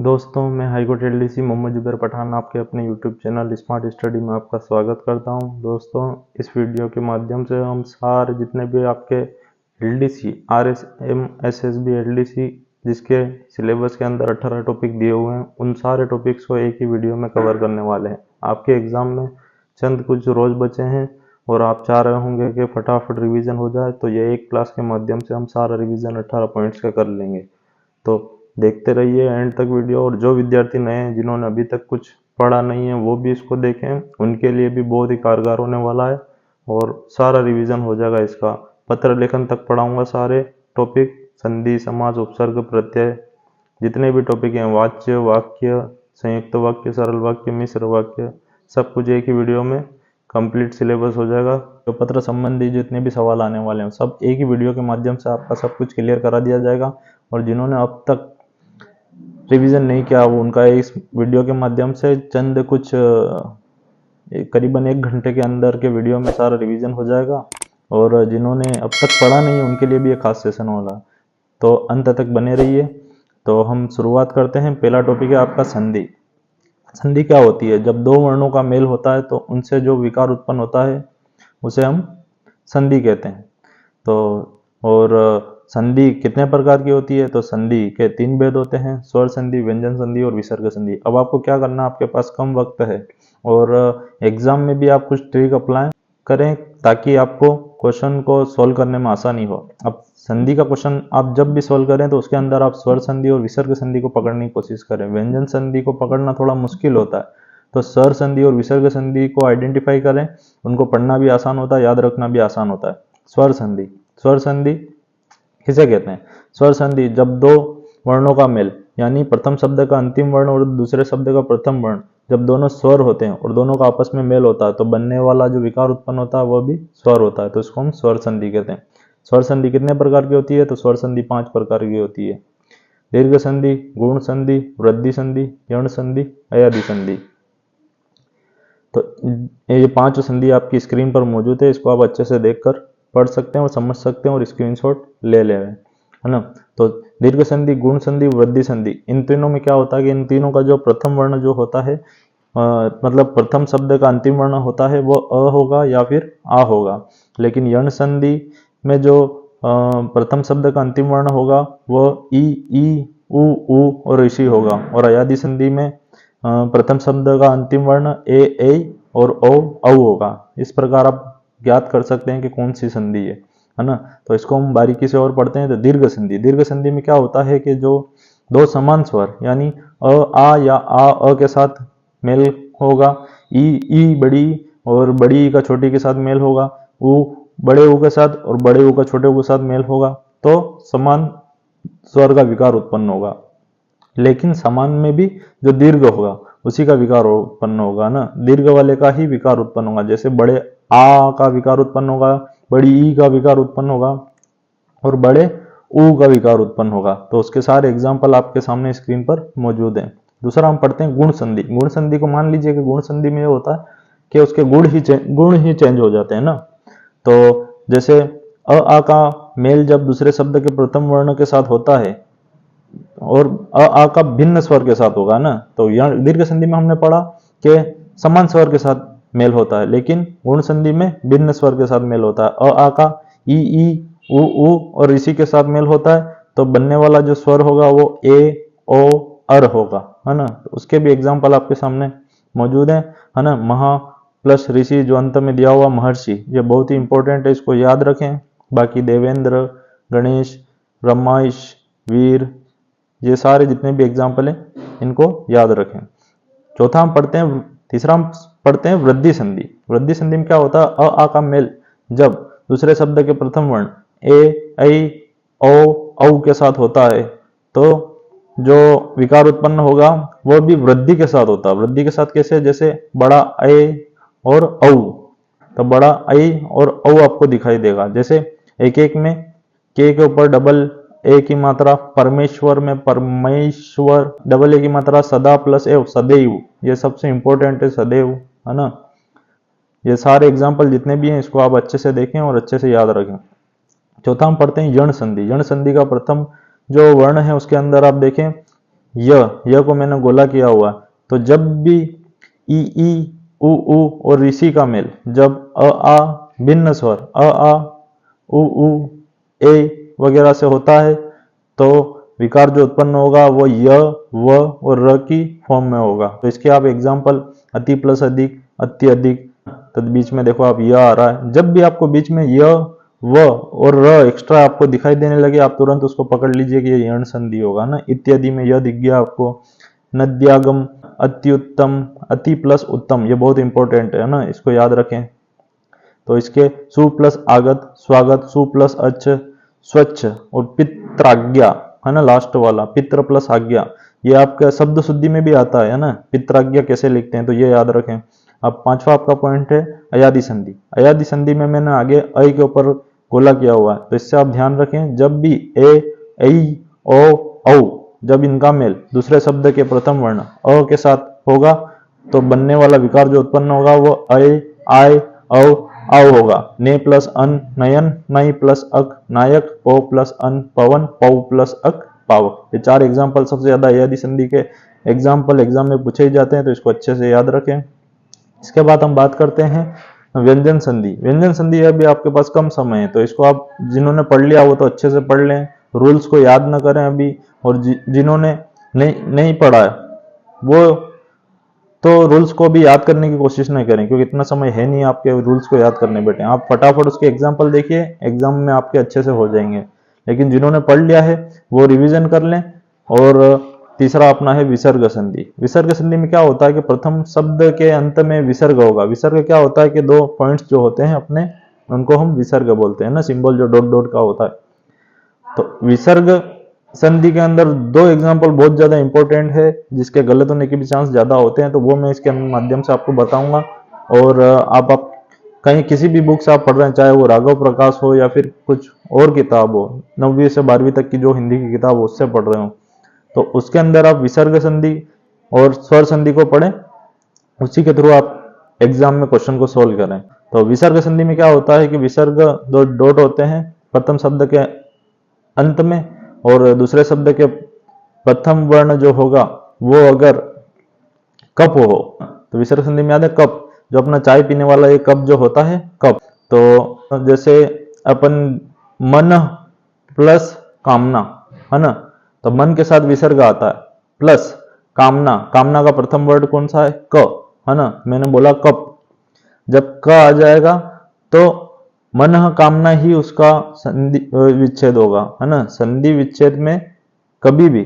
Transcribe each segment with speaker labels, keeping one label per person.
Speaker 1: दोस्तों, मैं high court LDC Mohammad Zubair Pathan आपके अपने यूट्यूब चैनल स्मार्ट स्टडी में आपका स्वागत करता हूं। दोस्तों, इस वीडियो के माध्यम से हम सारे जितने भी आपके एलडीसी आरएसएम एसएसबी एलडीसी जिसके सिलेबस के अंदर 18 टॉपिक दिए हुए हैं, उन सारे टॉपिक्स को एक ही वीडियो में कवर करने वाले हैं। आपके एग्जाम में चंद कुछ रोज बचे हैं और आप चाह रहे होंगे कि फटाफट रिवीजन हो जाए, तो ये एक क्लास के माध्यम से हम सारा रिवीजन 18 पॉइंट्स का कर लेंगे। तो देखते रहिए एंड तक वीडियो। और जो विद्यार्थी नए हैं जिन्होंने अभी तक कुछ पढ़ा नहीं है वो भी इसको देखें, उनके लिए भी बहुत ही कारगर होने वाला है और सारा रिवीजन हो जाएगा। इसका पत्र लेखन तक पढ़ाऊंगा, सारे टॉपिक संधि समास उपसर्ग प्रत्यय जितने भी टॉपिक हैं, वाच्य वाक्य संयुक्त वाक्य सरल वाक्य मिश्र वाक्य, सब कुछ एक ही वीडियो में कंप्लीट सिलेबस हो जाएगा। तो पत्र संबंधी जितने भी सवाल आने वाले हैं सब एक ही वीडियो के माध्यम से आपका सब कुछ क्लियर करा दिया जाएगा। और जिन्होंने अब तक रिवीजन नहीं किया वो उनका इस वीडियो के माध्यम से चंद कुछ करीबन 1 घंटे के अंदर के वीडियो में सारा रिवीजन हो जाएगा। और जिन्होंने अब तक पढ़ा नहीं उनके लिए भी एक खास सेशन होगा, तो अंत तक बने रहिए। तो हम शुरुआत करते हैं। पहला टॉपिक है आपका संधि। संधि क्या होती है? जब दो वर्णों का मेल होता है तो उनसे जो विकार उत्पन्न होता है उसे हम संधि कहते हैं। तो और संधि कितने प्रकार की होती है? तो संधि के 3 भेद होते हैं, स्वर संधि, व्यंजन संधि और विसर्ग संधि। अब आपको क्या करना, आपके पास कम वक्त है और एग्जाम में भी आप कुछ ट्रिक अप्लाई करें ताकि आपको क्वेश्चन को सोल्व करने में आसानी हो। अब संधि का क्वेश्चन आप जब भी सोल्व करें तो उसके अंदर आप स्वर संधि और विसर्ग संधि को पकड़ने की कोशिश करें। व्यंजन संधि को पकड़ना थोड़ा मुश्किल होता है, तो स्वर संधि और विसर्ग संधि को आइडेंटिफाई करें, उनको पढ़ना भी आसान होता है, याद रखना भी आसान होता है। स्वर संधि, स्वर संधि किसे कहते हैं? स्वर संधि जब दो वर्णों का मेल, यानी प्रथम शब्द का अंतिम वर्ण और दूसरे शब्द का प्रथम वर्ण, जब दोनों स्वर होते हैं और दोनों का आपस में मेल होता है तो बनने वाला जो विकार उत्पन्न होता है वह भी स्वर होता है, तो इसको हम स्वर संधि कहते हैं। स्वर संधि कितने प्रकार की होती है? तो स्वर संधि 5 प्रकार की होती है। दीर्घ संधि, गुण संधि, वृद्धि संधि, यण संधि, अयादि संधि। तो ये 5 संधि आपकी स्क्रीन पर मौजूद है, इसको आप अच्छे से देखकर पढ़ सकते हैं और समझ सकते हैं और स्क्रीनशॉट ले ले, है ना। तो दीर्घ संधि, गुण संधि, वृद्धि संधि, इन तीनों में क्या होता है कि इन तीनों का जो प्रथम वर्ण जो होता है मतलब प्रथम शब्द का अंतिम वर्ण होता है वो अ होगा या फिर आ होगा। लेकिन यण संधि में जो प्रथम शब्द का अंतिम वर्ण होगा वो ई उ और ऋषि होगा। और अयादि संधि में प्रथम शब्द का अंतिम वर्ण ए और औ होगा। इस प्रकार आप ज्ञात कर सकते हैं कि कौन सी संधि है ना। तो इसको हम बारीकी से और पढ़ते हैं। तो दीर्घ संधि, दीर्घ संधि में क्या होता है कि जो दो समान स्वर यानी अ आ या आ के साथ मेल होगा, ई बड़ी और बड़ी ई का छोटी के साथ मेल होगा, उ बड़े ऊ के साथ और बड़े ऊ का छोटे ऊ के साथ मेल होगा, तो समान स्वर का विकार उत्पन्न होगा। लेकिन समान में भी जो दीर्घ होगा उसी का विकार उत्पन्न होगा ना, दीर्घ वाले का ही विकार उत्पन्न होगा। जैसे बड़े आ का विकार उत्पन्न होगा, बड़ी ई का विकार उत्पन्न होगा और बड़े ऊ का विकार उत्पन्न होगा। तो उसके सारे एग्जाम्पल आपके सामने स्क्रीन पर मौजूद हैं। दूसरा हम पढ़ते हैं गुण संधि। गुण संधि को मान लीजिए कि गुण संधि में ये होता है कि उसके गुण ही चेंज हो जाते हैं ना। तो जैसे आ का मेल जब दूसरे शब्द के प्रथम वर्ण के साथ होता है और आ का भिन्न स्वर के साथ होगा ना, तो दीर्घ संधि में हमने पढ़ा कि समान स्वर के साथ मेल होता है, लेकिन गुण संधि में भिन्न स्वर के साथ मेल होता है। आ का ई उ और इसी के साथ मेल होता है, तो बनने वाला जो स्वर होगा वो ए ओ अर होगा, है ना। तो उसके भी एग्जाम्पल आपके सामने मौजूद है ना। महा प्लस ऋषि जो अंत में दिया हुआ महर्षि, ये बहुत ही इंपॉर्टेंट है, इसको याद रखें। बाकी देवेंद्र, गणेश, रमाइश, वीर, ये सारे जितने भी एग्जाम्पल हैं इनको याद रखें। चौथा हम पढ़ते हैं, तीसरा हम पढ़ते हैं वृद्धि संधि। वृद्धि संधि में क्या होता है? आ का मेल जब दूसरे शब्द के प्रथम वर्ण ए ऐ औ के साथ होता है तो जो विकार उत्पन्न होगा वो भी वृद्धि के साथ होता है। वृद्धि के साथ कैसे? जैसे बड़ा ए और औ, तो बड़ा ऐ और औ आपको दिखाई देगा। जैसे एक में के ऊपर डबल ए की मात्रा, परमेश्वर में परमेश्वर, डबल ए की मात्रा, सदा प्लस एव सदैव, ये सबसे इंपॉर्टेंट है सदैव, है ना। ये सारे एग्जाम्पल जितने भी हैं इसको आप अच्छे से देखें और अच्छे से याद रखें। चौथा हम पढ़ते हैं यण संधि। यण संधि का प्रथम जो वर्ण है उसके अंदर आप देखें य को मैंने गोला किया हुआ, तो जब भी ई उ और ऋषि का मेल, जब आ भिन्न स्वर आ उ ए वगैरह से होता है तो विकार जो उत्पन्न होगा वो य व और र की फॉर्म में होगा। तो इसके आप एग्जाम्पल अति प्लस अधिक, अति अधिक, तो बीच में देखो आप य आ रहा है। जब भी आपको बीच में य व और र एक्स्ट्रा आपको दिखाई देने लगे, आप तुरंत उसको पकड़ लीजिए कि ये यण संधि होगा ना। इत्यादि में यह दिख गया आपको। नद्यागम, अत्युत्तम, अति प्लस उत्तम, ये बहुत इंपॉर्टेंट है ना, इसको याद रखें। तो इसके सु प्लस आगत, स्वागत, सु प्लस अच्छ, स्वच्छ, और पित्राज्ञा है ना, लास्ट वाला पित्र प्लस आज्ञा, ये आपका शब्द शुद्धि में भी आता है ना, पित्राज्ञा कैसे लिखते हैं, तो ये याद रखें। अब पांचवा आपका पॉइंट है अयादि संधि। अयादि संधि में मैंने आगे अ के ऊपर गोला किया हुआ है, तो इससे आप ध्यान रखें, जब भी ए, ऐ, ओ, औ, जब इनका मेल दूसरे शब्द के प्रथम वर्ण अ के साथ होगा तो बनने वाला विकार जो उत्पन्न होगा वो अय, आय, औ, आव होगा। ने प्लस अन, नयन, नई प्लस अक, नायक, पौ प्लस अन, पवन, पौ प्लस अक, पावक। ये चार एग्जाम्पल सबसे ज्यादा अयादि संधि के एग्जाम्पल एग्जाम में पूछे ही जाते हैं, तो इसको अच्छे से याद रखें। इसके बाद हम बात करते हैं व्यंजन संधि। व्यंजन संधि अभी आपके पास कम समय है, तो इसको आप जिन्होंने पढ़ लिया वो तो अच्छे से पढ़ लें, रूल्स को याद ना करें अभी, और जिन्होंने नहीं पढ़ा है वो तो रूल्स को भी याद करने की कोशिश नहीं करें, क्योंकि इतना समय है नहीं आपके रूल्स को याद करने बैठे। आप फटाफट उसके एग्जाम्पल देखिए, एग्जाम में आपके अच्छे से हो जाएंगे। लेकिन जिन्होंने पढ़ लिया है वो रिवीजन कर लें। और तीसरा अपना है विसर्ग संधि। विसर्ग संधि में क्या होता है कि प्रथम शब्द के अंत में विसर्ग होगा। विसर्ग क्या होता है कि दो पॉइंट्स जो होते हैं अपने, उनको हम विसर्ग बोलते हैं ना, सिंबल जो डॉट डॉट का होता है। तो विसर्ग संधि के अंदर दो एग्जाम्पल बहुत ज्यादा इंपॉर्टेंट है, जिसके गलत होने के भी चांस ज्यादा होते हैं, तो वो मैं इसके माध्यम से आपको बताऊंगा। और आप कहीं किसी भी बुक से आप पढ़ रहे हैं, चाहे वो राघव प्रकाश हो या फिर कुछ और किताब हो, 9वीं से 12वीं तक की जो हिंदी की किताब हो उससे पढ़ रहे हो, तो उसके अंदर आप विसर्ग संधि और स्वर संधि को पढ़ें, उसी के थ्रू आप एग्जाम में क्वेश्चन को सोल्व करें। तो विसर्ग संधि में क्या होता है कि विसर्ग दो डॉट होते हैं प्रथम शब्द के अंत में, और दूसरे शब्द के प्रथम वर्ण जो होगा वो अगर कप हो, तो विसर्ग संधि में याद है कप, जो अपना चाय पीने वाला एक कप जो होता है कप। तो जैसे अपन मन प्लस कामना है ना, तो मन के साथ विसर्ग आता है, प्लस कामना, कामना का प्रथम वर्ड कौन सा है, क है ना, मैंने बोला कप। जब क आ जाएगा तो मन कामना ही उसका संधि विच्छेद होगा, है ना। संधि विच्छेद में कभी भी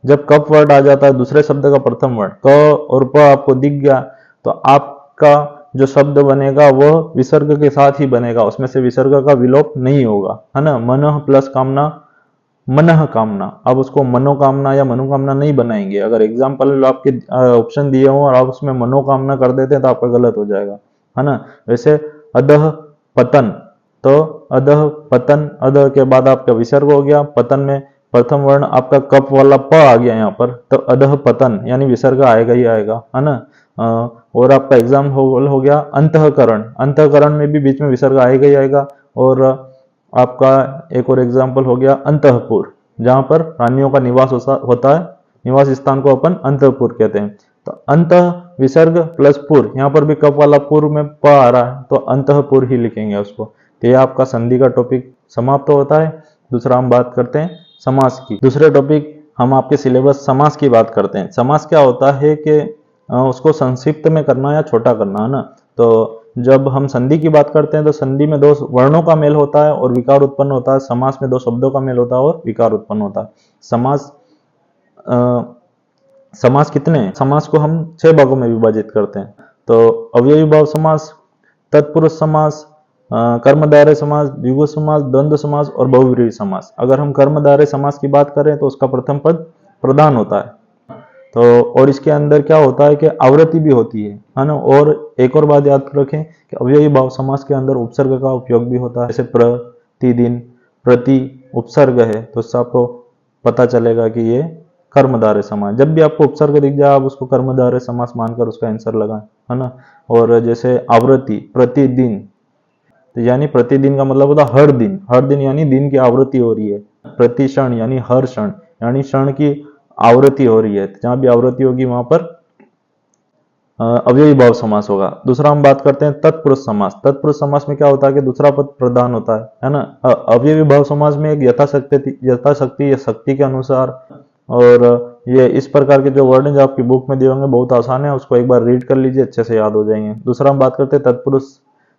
Speaker 1: जब कप वर्ड आ जाता है दूसरे शब्द का प्रथम वर्ड क और प आपको दिख गया, तो आपका जो शब्द बनेगा वह विसर्ग के साथ ही बनेगा, उसमें से विसर्ग का विलोप नहीं होगा, है ना। मन प्लस कामना, मनः कामना। अब उसको मनोकामना या मनोकामना नहीं बनाएंगे। अगर एग्जाम्पल आपके ऑप्शन दिए हो और आप उसमें मनोकामना कर देते हैं तो आपका गलत हो जाएगा, है ना। वैसे अधः पतन, तो अधः पतन, अधः के बाद आपका विसर्ग हो गया, पतन में प्रथम वर्ण आपका कप वाला प आ गया यहाँ पर, तो अधः पतन यानी विसर्ग आएगा ही आएगा, है ना। और आपका एग्जाम हो गया अंतःकरण। अंतःकरण में भी बीच में विसर्ग आएगा ही आएगा। और आपका एक और एग्जाम्पल हो गया अंतःपुर, जहां पर रानियों का निवास होता है, निवास स्थान को अपन अंतःपुर कहते हैं। तो अंत विसर्ग प्लस पुर, यहाँ पर भी कप वाला पुर में प आ रहा है तो अंतःपुर ही लिखेंगे उसको। तो ये आपका संधि का टॉपिक समाप्त होता है। दूसरा हम बात करते हैं समास की। दूसरे टॉपिक हम आपके सिलेबस समास की बात करते हैं। समास क्या होता है कि उसको संक्षिप्त में करना या छोटा करना, है ना। तो जब हम संधि की बात करते हैं तो संधि में दो वर्णों का मेल होता है और विकार उत्पन्न होता है। समास में दो शब्दों का मेल होता है और विकार उत्पन्न होता है। समास कितने हैं? समास को हम 6 भागों में विभाजित करते हैं। तो अव्ययी भाव समास, तत्पुरुष समास, कर्मधारय समास, द्विगु समास, द्वंद्व समास और बहुव्रीहि समास। अगर हम कर्मधारय समास की बात करें तो उसका प्रथम पद प्रधान होता है। तो और इसके अंदर क्या होता है कि आवृत्ति भी होती है ना। और एक और बात याद रखें कि अव्ययी भाव समास के अंदर उपसर्ग का उपयोग भी होता है। जैसे प्रतिदिन, प्रति उपसर्ग है तो उससे आपको पता चलेगा कि ये कर्मधारय समास। जब भी आपको उपसर्ग दिख जाए आप उसको कर्मधारय समास मानकर उसका आंसर लगाएं, है ना। और जैसे आवृत्ति, प्रतिदिन, तो यानी प्रतिदिन का मतलब होता है हर दिन, हर दिन यानी दिन की आवृत्ति हो रही है। प्रतिक्षण यानी हर क्षण, यानी क्षण की आवृत्ति हो रही है, जहां भी आवृत्ति होगी वहां पर अव्ययी भाव समास होगा। दूसरा हम बात करते हैं तत्पुरुष समास। तत्पुरुष समास में क्या होता है कि दूसरा पद प्रधान होता है ना। अव्ययी भाव समास में एक यथाशक्ति या शक्ति के अनुसार, और ये इस प्रकार के जो वर्ड जो आपकी बुक में दिए होंगे बहुत आसान है, उसको एक बार रीड कर लीजिए, अच्छे से याद हो जाएंगे। दूसरा हम बात करते हैं तत्पुरुष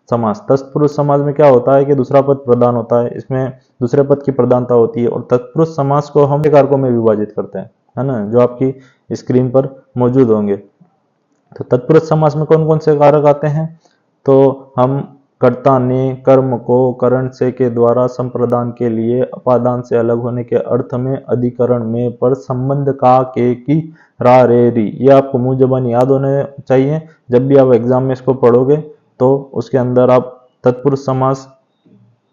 Speaker 1: समास। तत्पुरुष समास में क्या होता है कि दूसरा पद प्रधान होता है, इसमें दूसरे पद की प्रधानता होती है, और तत्पुरुष समास को हम कारकों में विभाजित करते हैं, है ना, जो आपकी स्क्रीन पर मौजूद होंगे। तो तत्पुरुष समास में कौन कौन से कारक आते हैं, तो हम कर्ता ने कर्म को करण से के द्वारा संप्रदान के लिए अपादान से अलग होने के अर्थ में अधिकरण में पर संबंध का के की रा रे री, ये आपको मुंह जबान याद होने चाहिए। जब भी आप एग्जाम में इसको पढ़ोगे तो उसके अंदर आप तत्पुरुष समास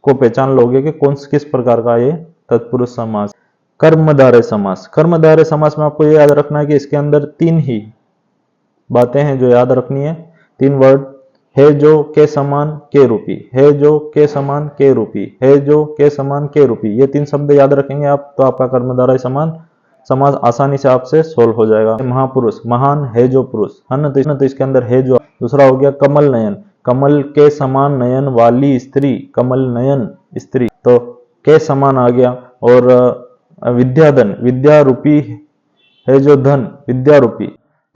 Speaker 1: को पहचान लोगे कि कौन किस प्रकार का ये तत्पुरुष समास। कर्मधारय समास। कर्मधारय समास में आपको ये याद रखना है कि इसके अंदर तीन ही बातें हैं जो याद रखनी है, तीन वर्ड है जो के समान के रूपी, है जो के समान के रूपी, है जो के समान के रूपी, ये तीन शब्द याद रखेंगे आप तो आपका कर्मधारय समास आसानी से आपसे सोल्व हो जाएगा। महापुरुष, महान है जो पुरुष, है ना, तो इसके अंदर है जो। दूसरा हो गया कमल नयन, कमल के समान नयन वाली स्त्री, कमल नयन स्त्री, तो के समान आ गया। और विद्याधन, विद्या रूपी है जो धन, विद्या रूपी,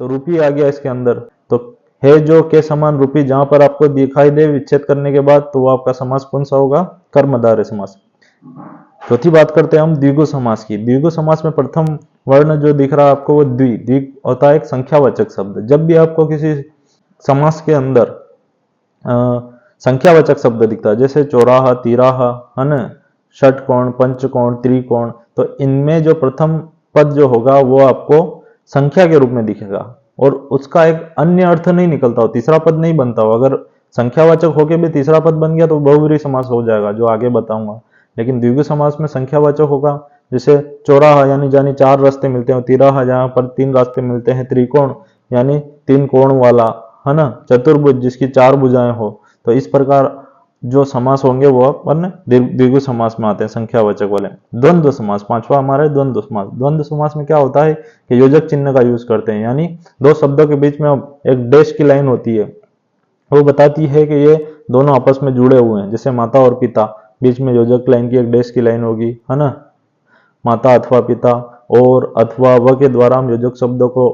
Speaker 1: तो रूपी आ गया इसके अंदर। तो है जो के समान रूपी जहां पर आपको दिखाई दे विच्छेद करने के बाद, तो वो आपका समास कौन सा होगा, कर्मधारय समास। चौथी बात करते हैं हम द्विगु समास की। द्विगु समास में प्रथम वर्ण जो दिख रहा है आपको वो द्वि होता है, एक संख्यावाचक शब्द। जब भी आपको किसी समास के अंदर संख्यावाचक शब्द दिखता है, जैसे चौराहा, तिराहा, है ना, षटकोण, पंचकोण, त्रिकोण, तो इनमें जो प्रथम पद जो होगा वो आपको संख्या के रूप में दिखेगा और उसका एक अन्य अर्थ नहीं निकलता हो, तीसरा पद नहीं बनता हो। अगर संख्यावाचक होके भी तीसरा पद बन गया तो बहुव्रीहि समास हो जाएगा, जो आगे बताऊंगा। लेकिन द्विगु समास में संख्यावाचक होगा, जैसे चौराहा यानी जानी चार रास्ते मिलते हैं, तिराहा जहां पर तीन रास्ते मिलते हैं, त्रिकोण यानी तीन कोण वाला, है ना, चतुर्भुज जिसकी चार भुजाएं हो। तो इस प्रकार जो समास होंगे वो अपन द्विगु समास में आते हैं, संख्यावाचक वाले। द्वंद्व समास, पांचवा हमारा है द्वंद्व समास। द्वंद्व समास में क्या होता है कि योजक चिन्ह का यूज करते हैं, यानी दो शब्दों के बीच में एक डैश की लाइन होती है, वो बताती है कि ये दोनों आपस में जुड़े हुए हैं। जैसे माता और पिता, बीच में योजक लाइन की एक डैश की लाइन होगी, है ना, माता अथवा पिता, और अथवा व के द्वारा हम योजक शब्दों को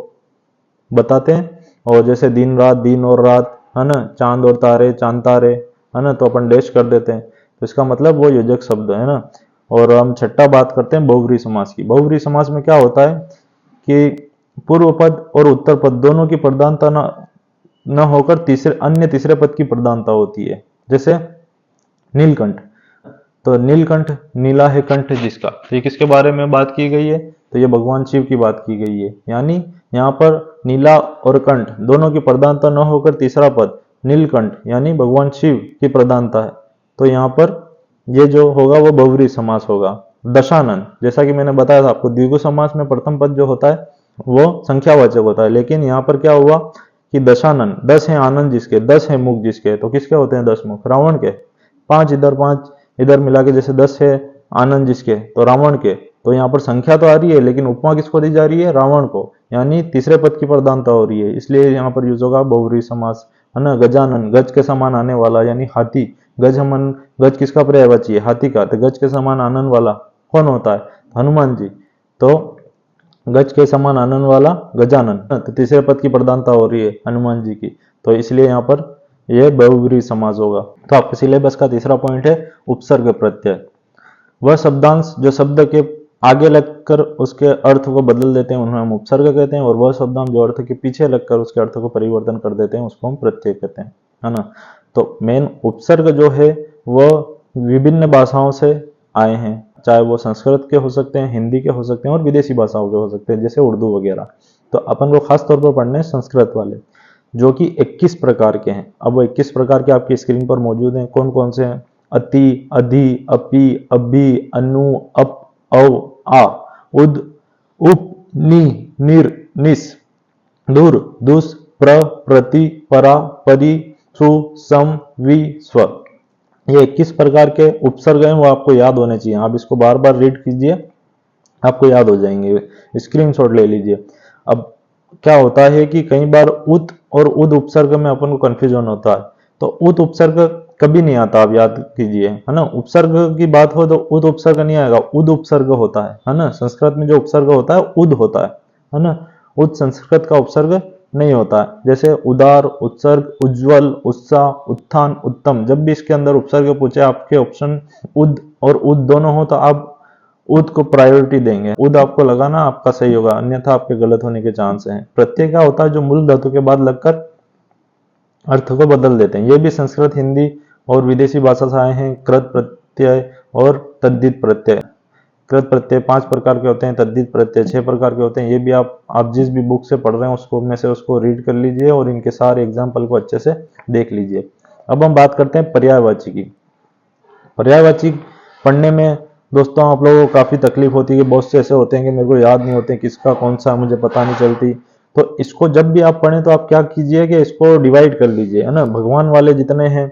Speaker 1: बताते हैं। और जैसे दिन रात, दिन और रात, है ना, चांद और तारे, चांद तारे, है ना, तो अपन डैश कर देते हैं, तो इसका मतलब वो योजक शब्द है ना। और हम छठा बात करते हैं बहुव्रीहि समास की। बहुव्रीहि समास में क्या होता है कि पूर्व पद और उत्तर पद दोनों की प्रधानता न होकर तीसरे पद की प्रधानता होती है। जैसे नीलकंठ, तो नीलकंठ, नीला है कंठ जिसका, तो ये किसके बारे में बात की गई है, तो ये भगवान शिव की बात की गई है। यानी यहाँ पर नीला और कंठ दोनों की प्रधानता न होकर तीसरा पद नीलकंठ यानी भगवान शिव की प्रधानता है, तो यहाँ पर ये जो होगा वो बहुव्रीहि समास होगा। दशानन, जैसा कि मैंने बताया था आपको, द्विगु समास में प्रथम पद जो होता है वो संख्यावाचक होता है, लेकिन यहाँ पर क्या हुआ कि दशानन, 10 है आनंद जिसके, 10 है मुख जिसके, तो किसके होते हैं 10 मुख, रावण के। 5 इधर मिला के जैसे 10 है आनंद जिसके, तो रावण के। तो यहाँ पर संख्या तो आ रही है लेकिन उपमा किसको दी जा रही है, रावण को, यानी तीसरे पद की प्रधानता हो रही है, इसलिए यहाँ पर यूज होगा बहुव्रीहि समास, है ना। गजानन, गज के समान आने वाला यानी हाथी, गज किसका पर्यायवाची है, हाथी का, तो गज के समान आनन वाला कौन होता है, हनुमान जी, तो गज के समान आनन वाला गजानन, तो तीसरे पद की प्रधानता हो रही है हनुमान जी की, तो इसलिए यहाँ पर यह बहुव्रीहि समास होगा। तो आपके सिलेबस का तीसरा पॉइंट है उपसर्ग प्रत्यय। वह शब्दांश जो शब्द के आगे लगकर उसके अर्थ को बदल देते हैं उन्हें हम उपसर्ग कहते हैं, और वह शब्दांश जो अर्थ के पीछे लगकर उसके अर्थ को परिवर्तन कर देते हैं उसको हम प्रत्यय कहते हैं, है ना। तो मेन उपसर्ग जो है वह विभिन्न भाषाओं से आए हैं, चाहे वो संस्कृत के हो सकते हैं, हिंदी के हो सकते हैं, और विदेशी भाषाओं के हो सकते हैं, जैसे उर्दू वगैरह। तो अपन को खास तौर पर पढ़ने हैं संस्कृत वाले, जो कि 21 प्रकार के हैं। अब वो 21 प्रकार के आपकी स्क्रीन पर मौजूद हैं। कौन कौन से हैं, अति, अधि, अपि, अभि, अनु, अप, औ, आ, उद, उप, नि, निर, निस, दूर, दुस, प्र, प्रति, परा, परि, सु, सम, वि, स्व, ये 21 प्रकार के उपसर्ग हैं, वो आपको याद होने चाहिए। आप इसको बार बार रीड कीजिए आपको याद हो जाएंगे। स्क्रीनशॉट ले लीजिए। अब क्या होता है कि कई बार उत और उद उपसर्ग में अपन को कंफ्यूजन होता है, तो उत उपसर्ग कभी नहीं आता, आप याद कीजिए, है ना। उपसर्ग की बात हो तो उद उपसर्ग नहीं आएगा, उद उपसर्ग होता है ना। संस्कृत में जो उपसर्ग होता है उद होता है ना। उद संस्कृत का उपसर्ग नहीं होता है। जैसे उदार, उत्सर्ग, उज्जवल, उत्साह, उत्थान, उत्तम, जब भी इसके अंदर उपसर्ग पूछे आपके ऑप्शन उद और उद दोनों हो तो आप उद को प्रायोरिटी देंगे। उद आपको लगाना आपका सही होगा, अन्यथा आपके गलत होने के चांस हैं। प्रत्यय क्या होता है, जो मूल धातु के बाद लगकर अर्थ को बदल देते हैं। ये भी संस्कृत, हिंदी और विदेशी भाषा से आए हैं। कृत प्रत्यय और तद्धित प्रत्यय। कृत प्रत्यय 5 प्रकार के होते हैं, तद्धित प्रत्यय 6 प्रकार के होते हैं। ये भी आप जिस भी बुक से पढ़ रहे हैं उसको में से उसको रीड कर लीजिए और इनके सारे एग्जाम्पल को अच्छे से देख लीजिए। अब हम बात करते हैं पर्यायवाची की। पर्यायवाची पढ़ने में दोस्तों आप लोगों को काफी तकलीफ होती है। बहुत से ऐसे होते हैं कि मेरे को याद नहीं होते किसका कौन सा, मुझे पता नहीं चलती। तो इसको जब भी आप पढ़ें तो आप क्या कीजिए कि इसको डिवाइड कर लीजिए, है ना। भगवान वाले जितने हैं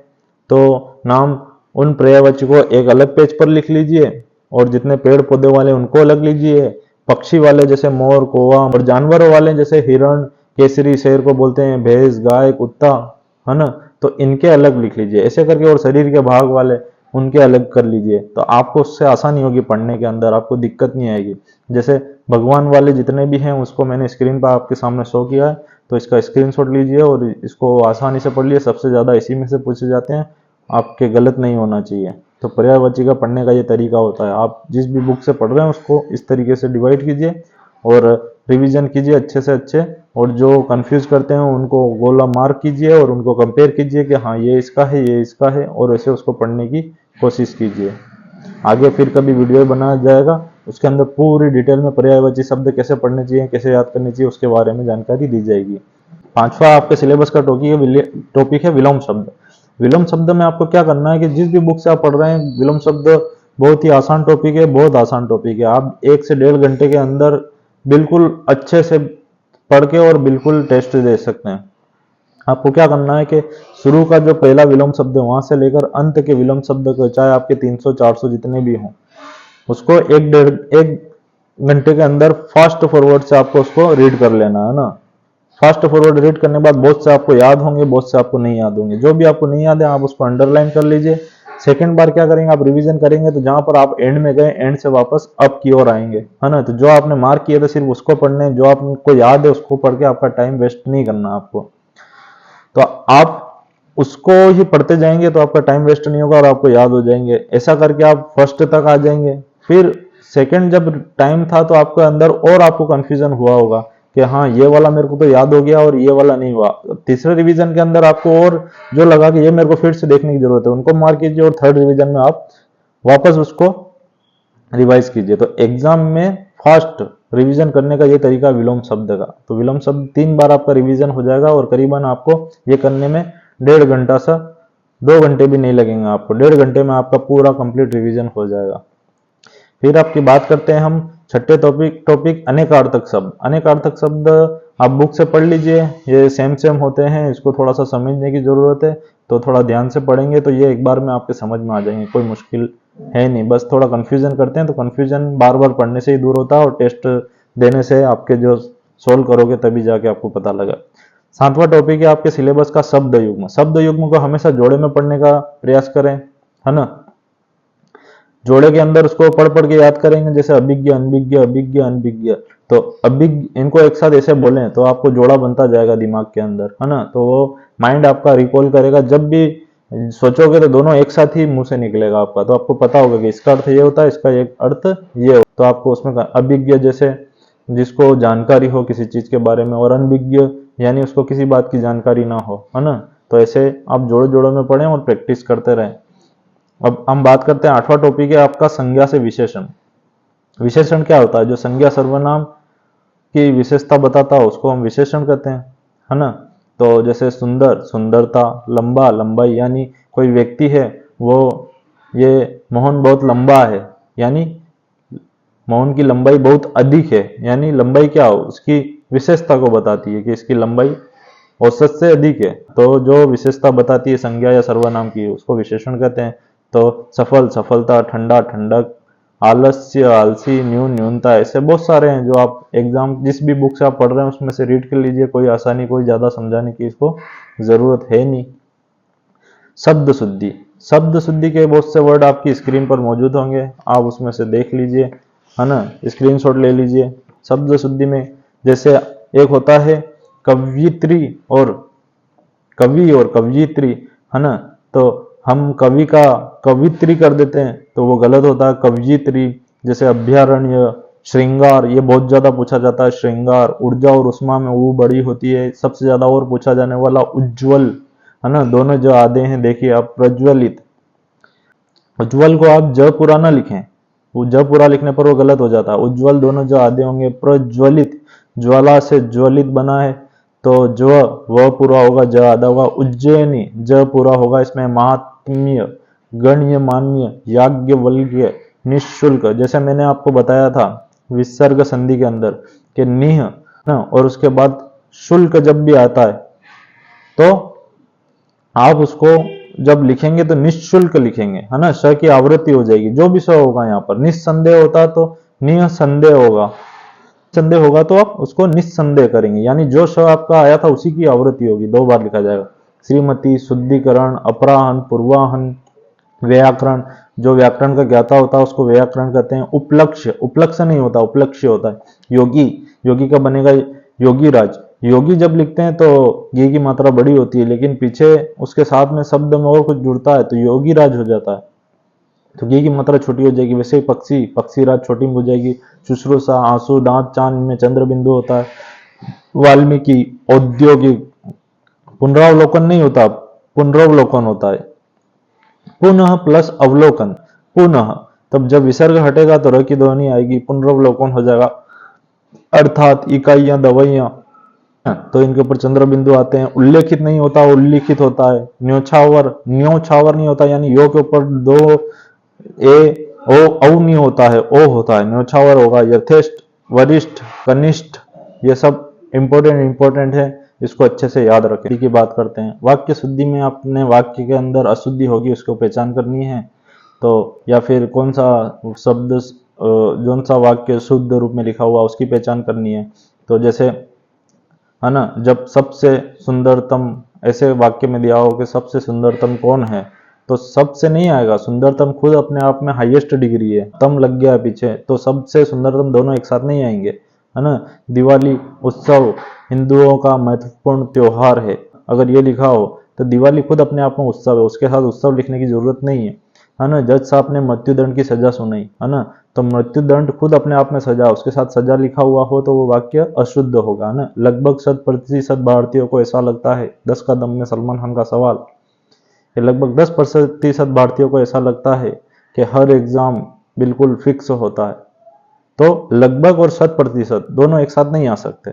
Speaker 1: तो नाम, उन पर्यायवाची को एक अलग पेज पर लिख लीजिए, और जितने पेड़ पौधे वाले उनको अलग लीजिए। पक्षी वाले जैसे मोर, कौवा, और जानवरों वाले जैसे हिरण, केसरी, शेर को बोलते हैं, भैंस, गाय, कुत्ता, है ना, तो इनके अलग लिख लीजिए ऐसे करके। और शरीर के भाग वाले उनके अलग कर लीजिए, तो आपको उससे आसानी होगी पढ़ने के अंदर, आपको दिक्कत नहीं आएगी। जैसे भगवान वाले जितने भी हैं उसको मैंने स्क्रीन पर आपके सामने शो किया है, तो इसका स्क्रीनशॉट लीजिए और इसको आसानी से पढ़ लिए। सबसे ज्यादा इसी में से पूछे जाते हैं, आपके गलत नहीं होना चाहिए। तो पर्यायवाची का पढ़ने का ये तरीका होता है। आप जिस भी बुक से पढ़ रहे हैं उसको इस तरीके से डिवाइड कीजिए और रिवीजन कीजिए अच्छे से अच्छे, और जो कंफ्यूज करते हैं उनको गोला मार्क कीजिए और उनको कंपेयर कीजिए कि हाँ ये इसका है, ये इसका है, और ऐसे उसको पढ़ने की कोशिश कीजिए। आगे फिर कभी वीडियो बनाया जाएगा, उसके अंदर पूरी डिटेल में पर्यायवाची शब्द कैसे पढ़ने चाहिए, कैसे याद करने चाहिए, उसके बारे में जानकारी दी जाएगी। 5वां आपके सिलेबस का टॉपिक है विलोम शब्द। विलोम शब्द में आपको क्या करना है कि जिस भी बुक से आप पढ़ रहे हैं, विलोम शब्द बहुत ही आसान टॉपिक है, बहुत आसान टॉपिक है। आप 1 से 1.5 घंटे के अंदर बिल्कुल अच्छे से पढ़ के और बिल्कुल टेस्ट दे सकते हैं। आपको क्या करना है कि शुरू का जो पहला विलोम शब्द है वहां से लेकर अंत के विलोम शब्द को, चाहे आपके 300-400 जितने भी हों, उसको 1 घंटे के अंदर फास्ट फॉरवर्ड से आपको उसको रीड कर लेना है ना। फास्ट फॉरवर्ड रीड करने के बाद बहुत से आपको याद होंगे, बहुत से आपको नहीं याद होंगे। जो भी आपको नहीं याद है आप उसको अंडरलाइन कर लीजिए। सेकंड बार क्या करेंगे, आप रिवीजन करेंगे तो जहां पर आप एंड में गए, एंड से वापस अप की ओर आएंगे, है ना। तो जो आपने मार्क किया था सिर्फ उसको पढ़ने, जो आपको याद है उसको पढ़ के आपका टाइम वेस्ट नहीं करना आपको। तो आप उसको ही पढ़ते जाएंगे तो आपका टाइम वेस्ट नहीं होगा और आपको याद हो जाएंगे। ऐसा करके आप फर्स्ट तक आ जाएंगे। फिर सेकंड जब टाइम था तो आपके अंदर और आपको कंफ्यूजन हुआ होगा कि हाँ ये वाला मेरे को तो याद हो गया और ये वाला नहीं हुआ। तीसरे रिवीजन के अंदर आपको और जो लगा कि ये मेरे को फिर से देखने की जरूरत है, उनको मार्क कीजिए और थर्ड रिवीजन में आप वापस उसको रिवाइज कीजिए। तो एग्जाम में फास्ट रिवीजन करने का ये तरीका विलोम शब्द का। तो विलोम शब्द 3 बार आपका रिवीजन हो जाएगा और करीबन आपको ये करने में 1.5 घंटा से 2 घंटे भी नहीं लगेंगे आपको। 1.5 घंटे में आपका पूरा कंप्लीट रिवीजन हो जाएगा। फिर आपकी बात करते हैं हम छठे टॉपिक अनेकार्थक शब्द। अनेकार्थक शब्द आप बुक से पढ़ लीजिए, ये सेम होते हैं, इसको थोड़ा सा समझने की जरूरत है। तो थोड़ा ध्यान से पढ़ेंगे तो ये एक बार में आपके समझ में आ जाएंगे, कोई मुश्किल है नहीं। बस थोड़ा कंफ्यूजन करते हैं तो कंफ्यूजन बार बार पढ़ने से ही दूर होता है और टेस्ट देने से आपके जो सोल्व करोगे तभी जाके आपको पता लगा। 7वां टॉपिक है आपके सिलेबस का शब्द युग्म। शब्द युग्म को हमेशा जोड़े में पढ़ने का प्रयास करें, है ना। जोड़े के अंदर उसको पढ़ पढ़ के याद करेंगे, जैसे अभिज्ञ, अनभिज्ञ, अभिज्ञ, अनभिज्ञ। तो अभिज्ञ इनको एक साथ ऐसे बोलें तो आपको जोड़ा बनता जाएगा दिमाग के अंदर, है ना। तो वो माइंड आपका रिकॉल करेगा, जब भी सोचोगे तो दोनों एक साथ ही मुंह से निकलेगा आपका। तो आपको पता होगा कि इसका अर्थ ये होता है, इसका एक अर्थ ये होता है। तो आपको उसमें अभिज्ञ जैसे जिसको जानकारी हो किसी चीज के बारे में, और अनभिज्ञ यानी उसको किसी बात की जानकारी ना हो, है ना। तो ऐसे आप जोड़े जोड़े में पढ़ें और प्रैक्टिस करते रहें। अब हम बात करते हैं 8वां टॉपिक है आपका संज्ञा से विशेषण। विशेषण क्या होता है, जो संज्ञा सर्वनाम की विशेषता बताता है उसको हम विशेषण कहते हैं, है ना। तो जैसे सुंदर, सुंदरता, लंबा, लंबाई, यानी कोई व्यक्ति है वो, ये मोहन बहुत लंबा है, यानी मोहन की लंबाई बहुत अधिक है, यानी लंबाई क्या हो उसकी विशेषता को बताती है कि इसकी लंबाई औसत से अधिक है। तो जो विशेषता बताती है संज्ञा या सर्वनाम की उसको विशेषण कहते हैं। तो सफल, सफलता, ठंडा, ठंडक, आलस्य, आलसी, न्यून, न्यूनता, ऐसे बहुत सारे हैं जो आप एग्जाम जिस भी बुक से आप पढ़ रहे हैं उसमें से रीड कर लीजिए। कोई आसानी, कोई ज्यादा समझाने की इसको जरूरत है नहीं। शब्द शुद्धि, शब्द शुद्धि के बहुत से वर्ड आपकी स्क्रीन पर मौजूद होंगे, आप उसमें से देख लीजिए, है ना, स्क्रीनशॉट ले लीजिए। शब्द शुद्धि में जैसे एक होता है कवियत्री और कवि और कवियत्री, है ना, तो हम कवि का कवित्री कर देते हैं तो वो गलत होता है, कवियत्री। जैसे अभ्यारण्य, श्रृंगार, ये बहुत ज्यादा पूछा जाता है, श्रृंगार। ऊर्जा और उष्मा में वो बड़ी होती है। सबसे ज्यादा और पूछा जाने वाला उज्ज्वल, है ना, दोनों जो आधे हैं देखिए आप, प्रज्वलित। उज्ज्वल को आप ज पूरा ना लिखें, वो ज पूरा लिखने पर वो गलत हो जाता है। उज्ज्वल दोनों जो आधे होंगे। प्रज्वलित, ज्वाला से ज्वलित बना है तो जो वह पूरा होगा, ज आधा होगा। उज्जैनी, ज पूरा होगा इसमें। महात्म्य, गण्यमान्य, याज्ञवल्क्य, निःशुल्क, जैसे मैंने आपको बताया था विसर्ग संधि के अंदर कि निह ना, और उसके बाद शुल्क जब भी आता है तो आप उसको जब लिखेंगे तो निःशुल्क लिखेंगे, है ना, श की आवृत्ति हो जाएगी। जो भी स होगा यहाँ पर, निस्संदेह होता है तो निसंदेह होगा, संदेह होगा तो आप उसको निस्संदेह करेंगे, यानी जो श आपका आया था उसी की आवृत्ति होगी, 2 बार लिखा जाएगा। श्रीमती, शुद्धिकरण, अपराहन, पूर्वाहन, व्याकरण, जो व्याकरण का ज्ञाता होता है उसको व्याकरण कहते हैं। उपलक्ष्य, उपलक्ष्य नहीं होता, उपलक्ष्य होता है। योगी, योगी का बनेगा योगी राज। योगी जब लिखते हैं तो गी की मात्रा बड़ी होती है, लेकिन पीछे उसके साथ में शब्द में और कुछ जुड़ता है तो योगी राज हो जाता है, तो गी की मात्रा छोटी हो जाएगी। वैसे ही पक्षी, पक्षी राज छोटी हो जाएगी। शुश्रूषा, आंसू, दांत, चांद में चंद्र बिंदु होता है। वाल्मीकि, औद्योगिक, पुनरावलोकन नहीं होता, पुनरावलोकन होता है। पुनः प्लस अवलोकन, पुनः, तब जब विसर्ग हटेगा तो र की ध्वनि आएगी, पुनरावलोकन हो जाएगा। अर्थात, इकाइयां, दवाइयां, तो इनके ऊपर चंद्र बिंदु आते हैं। उल्लेखित नहीं होता, उल्लिखित होता है। न्योछावर, न्योछावर नहीं होता, यानी यो के ऊपर 2 ए ओ औ नहीं होता है, ओ होता है, न्योछावर होगा। यथेष्ट, वरिष्ठ, कनिष्ठ, ये सब इंपॉर्टेंट है, इसको अच्छे से याद रखें। की बात करते हैं वाक्य शुद्धि में, आपने वाक्य के अंदर अशुद्धि होगी उसको पहचान करनी है, तो या फिर कौन सा शब्द, कौन सा वाक्य शुद्ध रूप में लिखा हुआ उसकी पहचान करनी है। तो जैसे, है ना, जब सबसे सुंदरतम, ऐसे वाक्य में दिया हो कि सबसे सुंदरतम कौन है, तो सबसे नहीं आएगा, सुंदरतम खुद अपने आप में हाईएस्ट डिग्री है, तम लग गया पीछे, तो सबसे सुंदरतम दोनों एक साथ नहीं आएंगे, है ना। दिवाली उत्सव हिंदुओं का महत्वपूर्ण त्योहार है, अगर ये लिखा हो तो दिवाली खुद अपने आप में उत्सव है, उसके साथ उत्सव लिखने की जरूरत नहीं है ना। जज साहब ने मृत्युदंड की सजा सुनाई, है ना, तो मृत्युदंड खुद अपने आप में सजा, उसके साथ सजा लिखा हुआ हो तो वो वाक्य अशुद्ध होगा, ना। लगभग 100% भारतीयों को ऐसा लगता है, 10 कदम में सलमान खान का सवाल, लगभग 10% भारतीयों को ऐसा लगता है कि हर एग्जाम बिल्कुल फिक्स होता है। तो लगभग और 100% दोनों एक साथ नहीं आ सकते।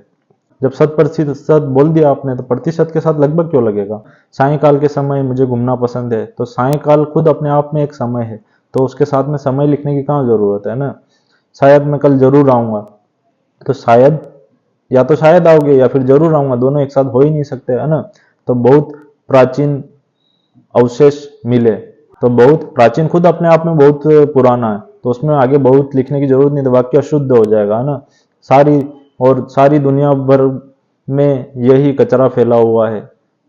Speaker 1: जब 100% बोल दिया आपने तो प्रतिशत के साथ लगभग क्यों लगेगा। सायकाल के समय मुझे घूमना पसंद है, तो सायकाल खुद अपने आप में एक समय है, तो उसके साथ में समय लिखने की कहाँ जरूरत है ना। शायद मैं कल जरूर आऊंगा, तो शायद, या तो शायद आओगे या फिर जरूर आऊंगा, दोनों एक साथ हो ही नहीं सकते, है ना। तो बहुत प्राचीन अवशेष मिले, तो बहुत प्राचीन खुद अपने आप में बहुत पुराना है, तो उसमें आगे बहुत लिखने की जरूरत नहीं, तो वाक्य अशुद्ध हो जाएगा, है ना। सारी दुनिया भर में यही कचरा फैला हुआ है,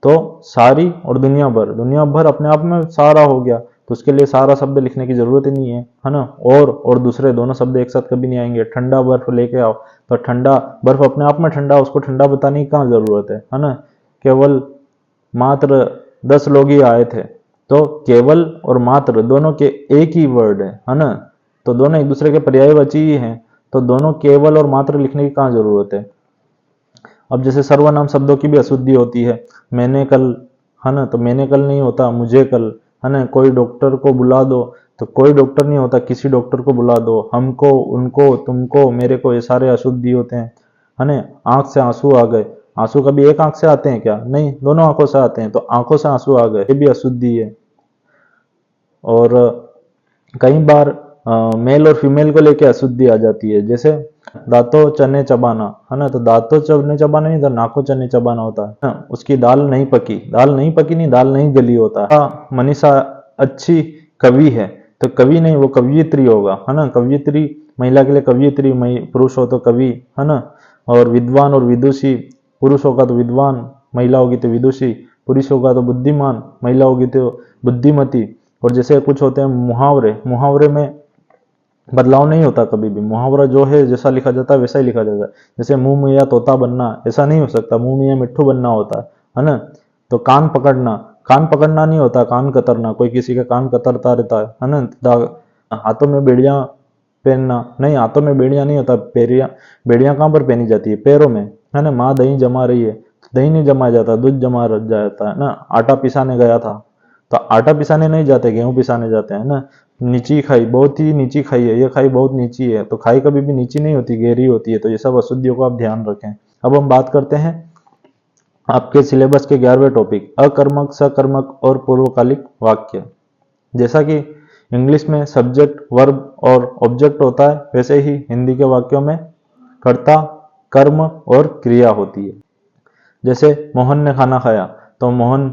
Speaker 1: तो सारी और दुनिया भर अपने आप में सारा हो गया, तो उसके लिए सारा शब्द लिखने की जरूरत ही नहीं है ना। और दूसरे दोनों शब्द एक साथ कभी नहीं आएंगे। ठंडा बर्फ लेके आओ, तो ठंडा बर्फ अपने आप में ठंडा, उसको ठंडा बताने की कहाँ जरूरत है ना। केवल मात्र 10 लोग ही आए थे, तो केवल और मात्र दोनों के एक ही वर्ड है ना, तो दोनों एक दूसरे के पर्यायवाची ही हैं, तो दोनों केवल और मात्र लिखने की कहाँ जरूरत है। अब जैसे सर्वनाम शब्दों की भी अशुद्धि होती है। मैंने कल, है ना, तो मैंने कल नहीं होता, मुझे कल, है ना। कोई डॉक्टर को बुला दो, तो कोई डॉक्टर नहीं होता, किसी डॉक्टर को बुला दो। हमको, उनको, तुमको, मेरे को, ये सारे अशुद्धि होते हैं, है ना। आंख से आंसू आ गए, आंसू कभी एक आंख से आते हैं क्या, नहीं, दोनों आंखों से आते हैं, तो आंखों से आंसू आ गए, ये भी अशुद्धि है। और कई बार मेल और फीमेल को लेके अशुद्धि आ जाती है, जैसे दांतों चने चबाना, है ना, तो दांतों चने चबाना नहीं, तो नाकों चने चबाना होता है ना। उसकी दाल नहीं पकी नहीं, दाल नहीं गली होता है। मनीषा अच्छी कवि है, तो कवि नहीं, वो कवयित्री होगा, है ना। कवयित्री महिला के लिए कवयित्री, पुरुष हो तो कवि, है ना। और विद्वान और विदुषी, पुरुष होगा तो विद्वान, महिला होगी तो विदुषी, पुरुष होगा तो बुद्धिमान, महिला होगी तो बुद्धिमती। और जैसे कुछ होते हैं मुहावरे, मुहावरे में बदलाव नहीं होता कभी भी, मुहावरा जो है जैसा लिखा जाता है वैसा ही लिखा जाता है। जैसे मुंह मियाँ तोता बनना, ऐसा नहीं हो सकता, मुंह मियाँ मिट्ठू बनना होता है ना। तो कान पकड़ना, कान पकड़ना नहीं होता, कान कतरना, कोई किसी का कान कतरता रहता है ना। हाथों में बेड़ियां पहनना, नहीं, हाथों में बेड़ियां नहीं होता, बेड़ियां कहाँ पर पहनी जाती है, पैरों में, है ना। माँ दही जमा रही है, दही नहीं जमाया जाता, दूध जमा जाता है ना। आटा पिसाने गया था, तो आटा पिसाने नहीं जाते, गेहूं पिसाने जाते हैं ना। नीची खाई, बहुत ही नीची खाई है, ये खाई बहुत नीची है, तो खाई कभी भी नीची नहीं होती, गहरी होती है। तो ये सब अशुद्धियों को आप ध्यान रखें। अब हम बात करते हैं आपके सिलेबस के 11वें टॉपिक, अकर्मक, सकर्मक और पूर्वकालिक वाक्य। जैसा कि इंग्लिश में सब्जेक्ट, वर्ब और ऑब्जेक्ट होता है, वैसे ही हिंदी के वाक्यों में कर्ता, कर्म और क्रिया होती है। जैसे मोहन ने खाना खाया, तो मोहन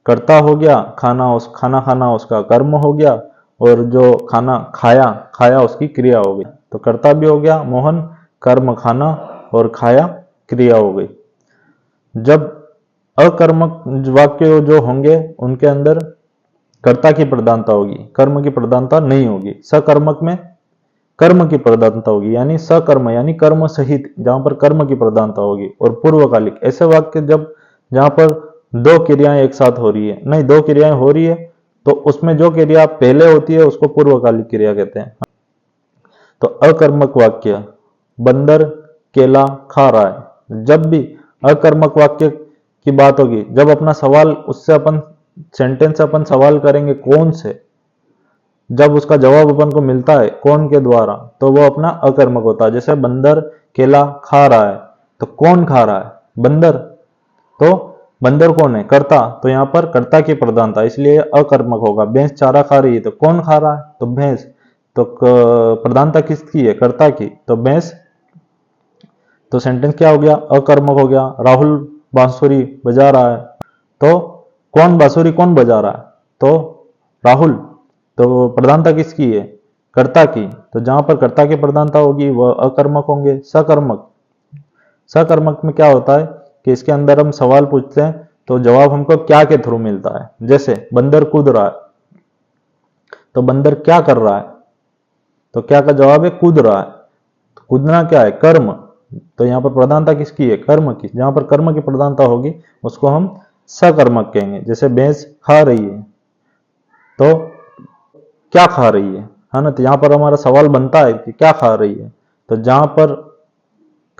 Speaker 1: कर्ता हो गया, खाना खाना उसका कर्म हो गया, और जो खाना खाया, खाया उसकी क्रिया हो गई। तो कर्ता भी हो गया मोहन, कर्म खाना और खाया क्रिया हो गई। जब अकर्मक वाक्य जो होंगे उनके अंदर कर्ता की प्रधानता होगी, कर्म की प्रधानता नहीं होगी। सकर्मक में कर्म की प्रधानता होगी, यानी सकर्म यानी कर्म सहित, जहां पर कर्म की प्रधानता होगी। और पूर्वकालिक ऐसे वाक्य जहां पर दो क्रियाएं एक साथ हो रही है, नहीं, दो क्रियाएं हो रही है, तो उसमें जो क्रिया पहले होती है उसको पूर्वकालिक क्रिया कहते हैं। तो अकर्मक वाक्य, बंदर केला खा रहा है। जब भी अकर्मक वाक्य की बात होगी, जब अपना सवाल उससे अपन सेंटेंस अपन सवाल करेंगे कौन से, जब उसका जवाब अपन को मिलता है कौन के द्वारा, तो वो अपना अकर्मक होता है। जैसे बंदर केला खा रहा है, तो कौन खा रहा है, बंदर। तो बंदर कौन है, कर्ता, तो यहाँ पर कर्ता की प्रधानता, इसलिए अकर्मक होगा। भैंस चारा खा रही है, तो कौन खा रहा है, तो भैंस। तो प्रधानता किसकी है, कर्ता की, तो भैंस। तो सेंटेंस क्या हो गया, अकर्मक हो गया। राहुल बांसुरी बजा रहा है, तो कौन बांसुरी कौन बजा रहा है, तो राहुल। तो प्रधानता किसकी है, कर्ता की। तो जहां पर कर्ता की प्रधानता होगी वह अकर्मक होंगे। सकर्मक, सकर्मक में क्या होता है कि इसके अंदर हम सवाल पूछते हैं तो जवाब हमको क्या के थ्रू मिलता है। जैसे बंदर कूद रहा है, तो बंदर क्या कर रहा है, तो क्या का जवाब है कूद रहा है। तो कूदना क्या है, कर्म। तो यहाँ पर प्रधानता किसकी है, कर्म की। जहां पर कर्म की प्रधानता होगी उसको हम सकर्मक कहेंगे। जैसे भैंस खा रही है, तो क्या खा रही है ना। तो यहाँ पर हमारा सवाल बनता है कि क्या खा रही है। तो जहां पर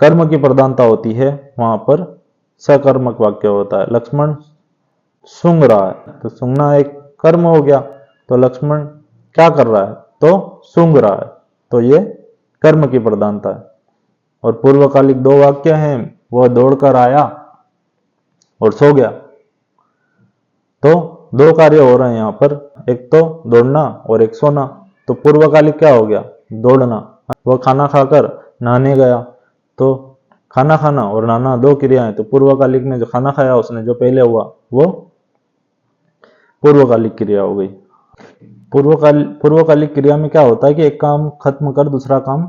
Speaker 1: कर्म की प्रधानता होती है वहां पर सकर्मक वाक्य होता है। लक्ष्मण सूंघ रहा है, तो सूंघना एक कर्म हो गया, तो लक्ष्मण क्या कर रहा है, तो सूंघ रहा है, तो ये कर्म की प्रधानता है। और पूर्वकालिक दो वाक्य हैं, वह दौड़कर आया और सो गया। तो दो कार्य हो रहे हैं यहाँ पर, एक तो दौड़ना और एक सोना। तो पूर्वकालिक क्या हो गया, दौड़ना। वह खाना खाकर नहाने गया, तो खाना खाना और नहाना दो क्रियाएं। तो पूर्वकालिक में जो खाना खाया उसने जो पहले हुआ वो पूर्वकालिक क्रिया हो गई। पूर्वकालिक क्रिया में क्या होता है कि एक काम खत्म कर दूसरा काम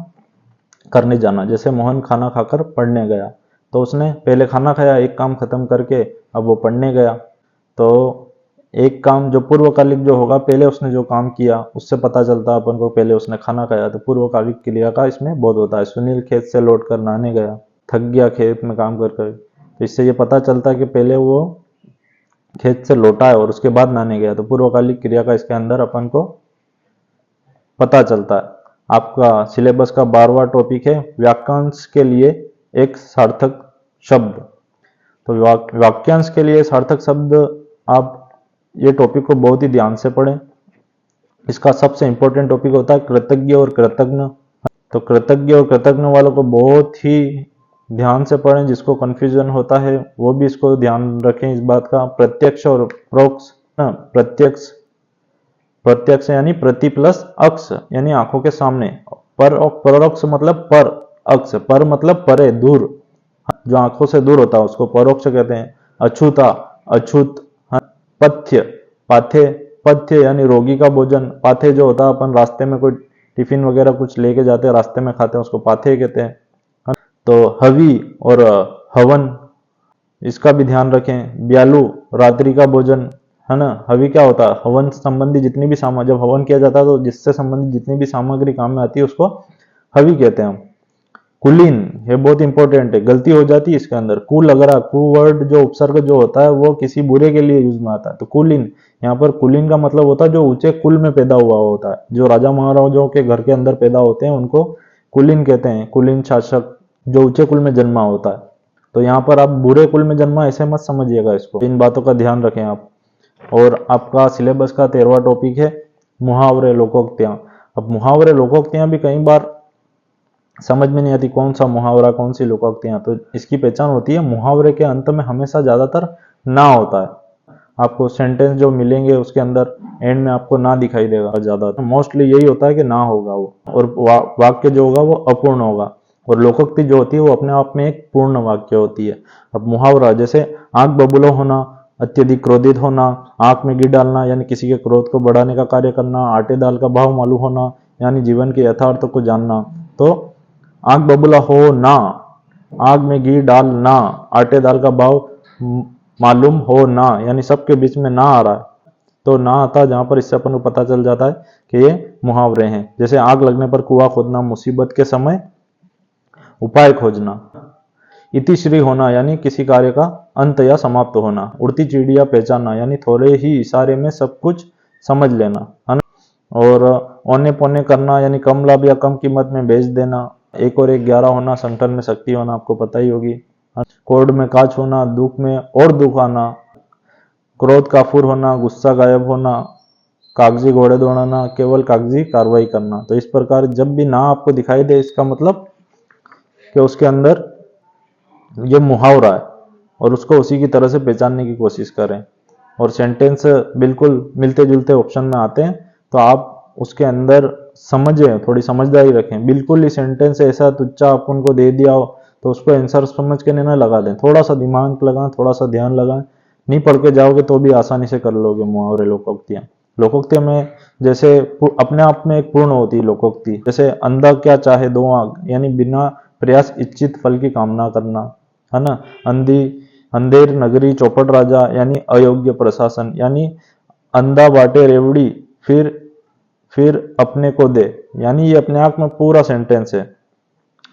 Speaker 1: करने जाना। जैसे मोहन खाना खाकर पढ़ने गया, तो उसने पहले खाना खाया, एक काम खत्म करके अब वो पढ़ने गया। तो एक काम जो पूर्वकालिक जो होगा, पहले उसने जो काम किया उससे पता चलता है अपन को पहले उसने खाना खाया, तो पूर्वकालिक क्रिया का इसमें बोध होता है। सुनील खेत से लौट कर नहाने गया, थक गया खेत में काम कर कर, तो इससे ये पता चलता है कि पहले वो खेत से लौटा है और उसके बाद नहाने गया। तो पूर्वकालिक क्रिया का इसके अंदर अपन को पता चलता है। आपका सिलेबस का 12वां टॉपिक है वाक्यांश के लिए एक सार्थक शब्द। तो वाक्यांश के लिए सार्थक शब्द, आप ये टॉपिक को बहुत ही ध्यान से पढ़ें। इसका सबसे इंपॉर्टेंट टॉपिक होता है कृतज्ञ और कृतज्ञ। तो कृतज्ञ और कृतज्ञ वालों को बहुत ही ध्यान से पढ़ें, जिसको कंफ्यूजन होता है वो भी इसको ध्यान रखें इस बात का। प्रत्यक्ष और परोक्ष, प्रत्यक्ष, प्रत्यक्ष यानी प्रति प्लस अक्ष यानी आंखों के सामने, परोक्ष मतलब पर, अक्ष पर मतलब परे दूर, जो आंखों से दूर होता है उसको परोक्ष कहते हैं। अछूता, अछूत, पथ्य, पाथे, पथ्य यानी रोगी का भोजन, पाथे जो होता है अपन रास्ते में कोई टिफिन वगैरह कुछ लेके जाते हैं, रास्ते में खाते हैं, उसको पाथे कहते हैं। तो हवि और हवन, इसका भी ध्यान रखें। ब्यालू, रात्रि का भोजन, है ना। हवि क्या होता है, हवन संबंधी जितनी भी सामग्री, जब हवन किया जाता है तो जिससे संबंधित जितनी भी सामग्री काम में आती है उसको हवि कहते हैं हम। कुलीन, ये बहुत इंपॉर्टेंट है, गलती हो जाती है इसके अंदर। कुल अगर कु वर्ड जो उपसर्ग जो होता है वो किसी बुरे के लिए यूज में आता है, तो कुलीन, यहाँ पर कुलीन का मतलब होता है जो ऊंचे कुल में पैदा हुआ होता है, जो राजा महाराजाओं के घर के अंदर पैदा होते हैं उनको कुलीन कहते हैं। कुलीन शासक जो ऊंचे कुल में जन्मा होता है। तो यहाँ पर आप बुरे कुल में जन्मा ऐसे मत समझिएगा इसको, इन बातों का ध्यान रखें आप। और आपका सिलेबस का 13वां टॉपिक है मुहावरे लोकोक्तियां। अब मुहावरे लोकोक्तियां भी कई बार समझ में नहीं आती, कौन सा मुहावरा कौन सी लोकोक्तियां। तो इसकी पहचान होती है, मुहावरे के अंत में हमेशा ज्यादातर ना होता है। आपको सेंटेंस जो मिलेंगे उसके अंदर एंड में आपको ना दिखाई देगा, ज्यादा मोस्टली यही होता है कि ना होगा वो, और वाक्य जो होगा वो अपूर्ण होगा। और लोकोक्ति जो होती है वो अपने आप में एक पूर्ण वाक्य होती है। अब मुहावरा जैसे आंख बबूला होना, अत्यधिक क्रोधित होना, आंख में घी डालना यानी किसी के क्रोध को बढ़ाने का कार्य करना, आटे दाल का भाव मालूम होना यानी जीवन के यथार्थ को जानना। तो आंख बबूला हो ना, आग में घी डालना, आटे दाल का भाव मालूम हो ना, यानी सबके बीच में ना आ रहा है, तो ना आता जहां पर, इससे अपन को पता चल जाता है कि ये मुहावरे हैं। जैसे आग लगने पर कुआं खोदना, मुसीबत के समय उपाय खोजना। इतिश्री होना यानी किसी कार्य का अंत या समाप्त होना। उड़ती चिड़िया पहचानना यानी थोड़े ही इशारे में सब कुछ समझ लेना, है ना। और औने पौने करना यानी कम लाभ या कम कीमत में बेच देना। एक और एक 11 होना, संगठन में शक्ति होना, आपको पता ही होगी। कोर्ट में कांच होना, दुख में और दुख आना, क्रोध काफूर होना, गुस्सा गायब होना, कागजी घोड़े दौड़ाना, केवल कागजी कार्रवाई करना। तो इस प्रकार जब भी ना आपको दिखाई दे, इसका मतलब कि उसके अंदर ये मुहावरा है, और उसको उसी की तरह से पहचानने की कोशिश करें। और सेंटेंस बिल्कुल मिलते जुलते ऑप्शन में आते हैं, तो आप उसके अंदर समझें, थोड़ी समझदारी रखें। बिल्कुल ही सेंटेंस ऐसा तुच्चा आप उनको दे दिया हो तो उसको आंसर समझ के नहीं लगा दें, थोड़ा सा दिमाग लगाएं, थोड़ा सा ध्यान लगाएं। नहीं पढ़ के जाओगे तो भी आसानी से कर लोगे मुहावरे लोकोक्तियां। लोकोक्तियां में जैसे अपने आप में एक पूर्ण होती है लोकोक्ति, जैसे अंधा क्या चाहे दो आंख यानी बिना प्रयास इच्छित फल की कामना करना, है ना। अंधेर नगरी चौपट राजा यानी अयोग्य प्रशासन, यानी अंधा बाटे रेवड़ी फिर अपने को दे, यानी ये अपने आप में पूरा सेंटेंस है।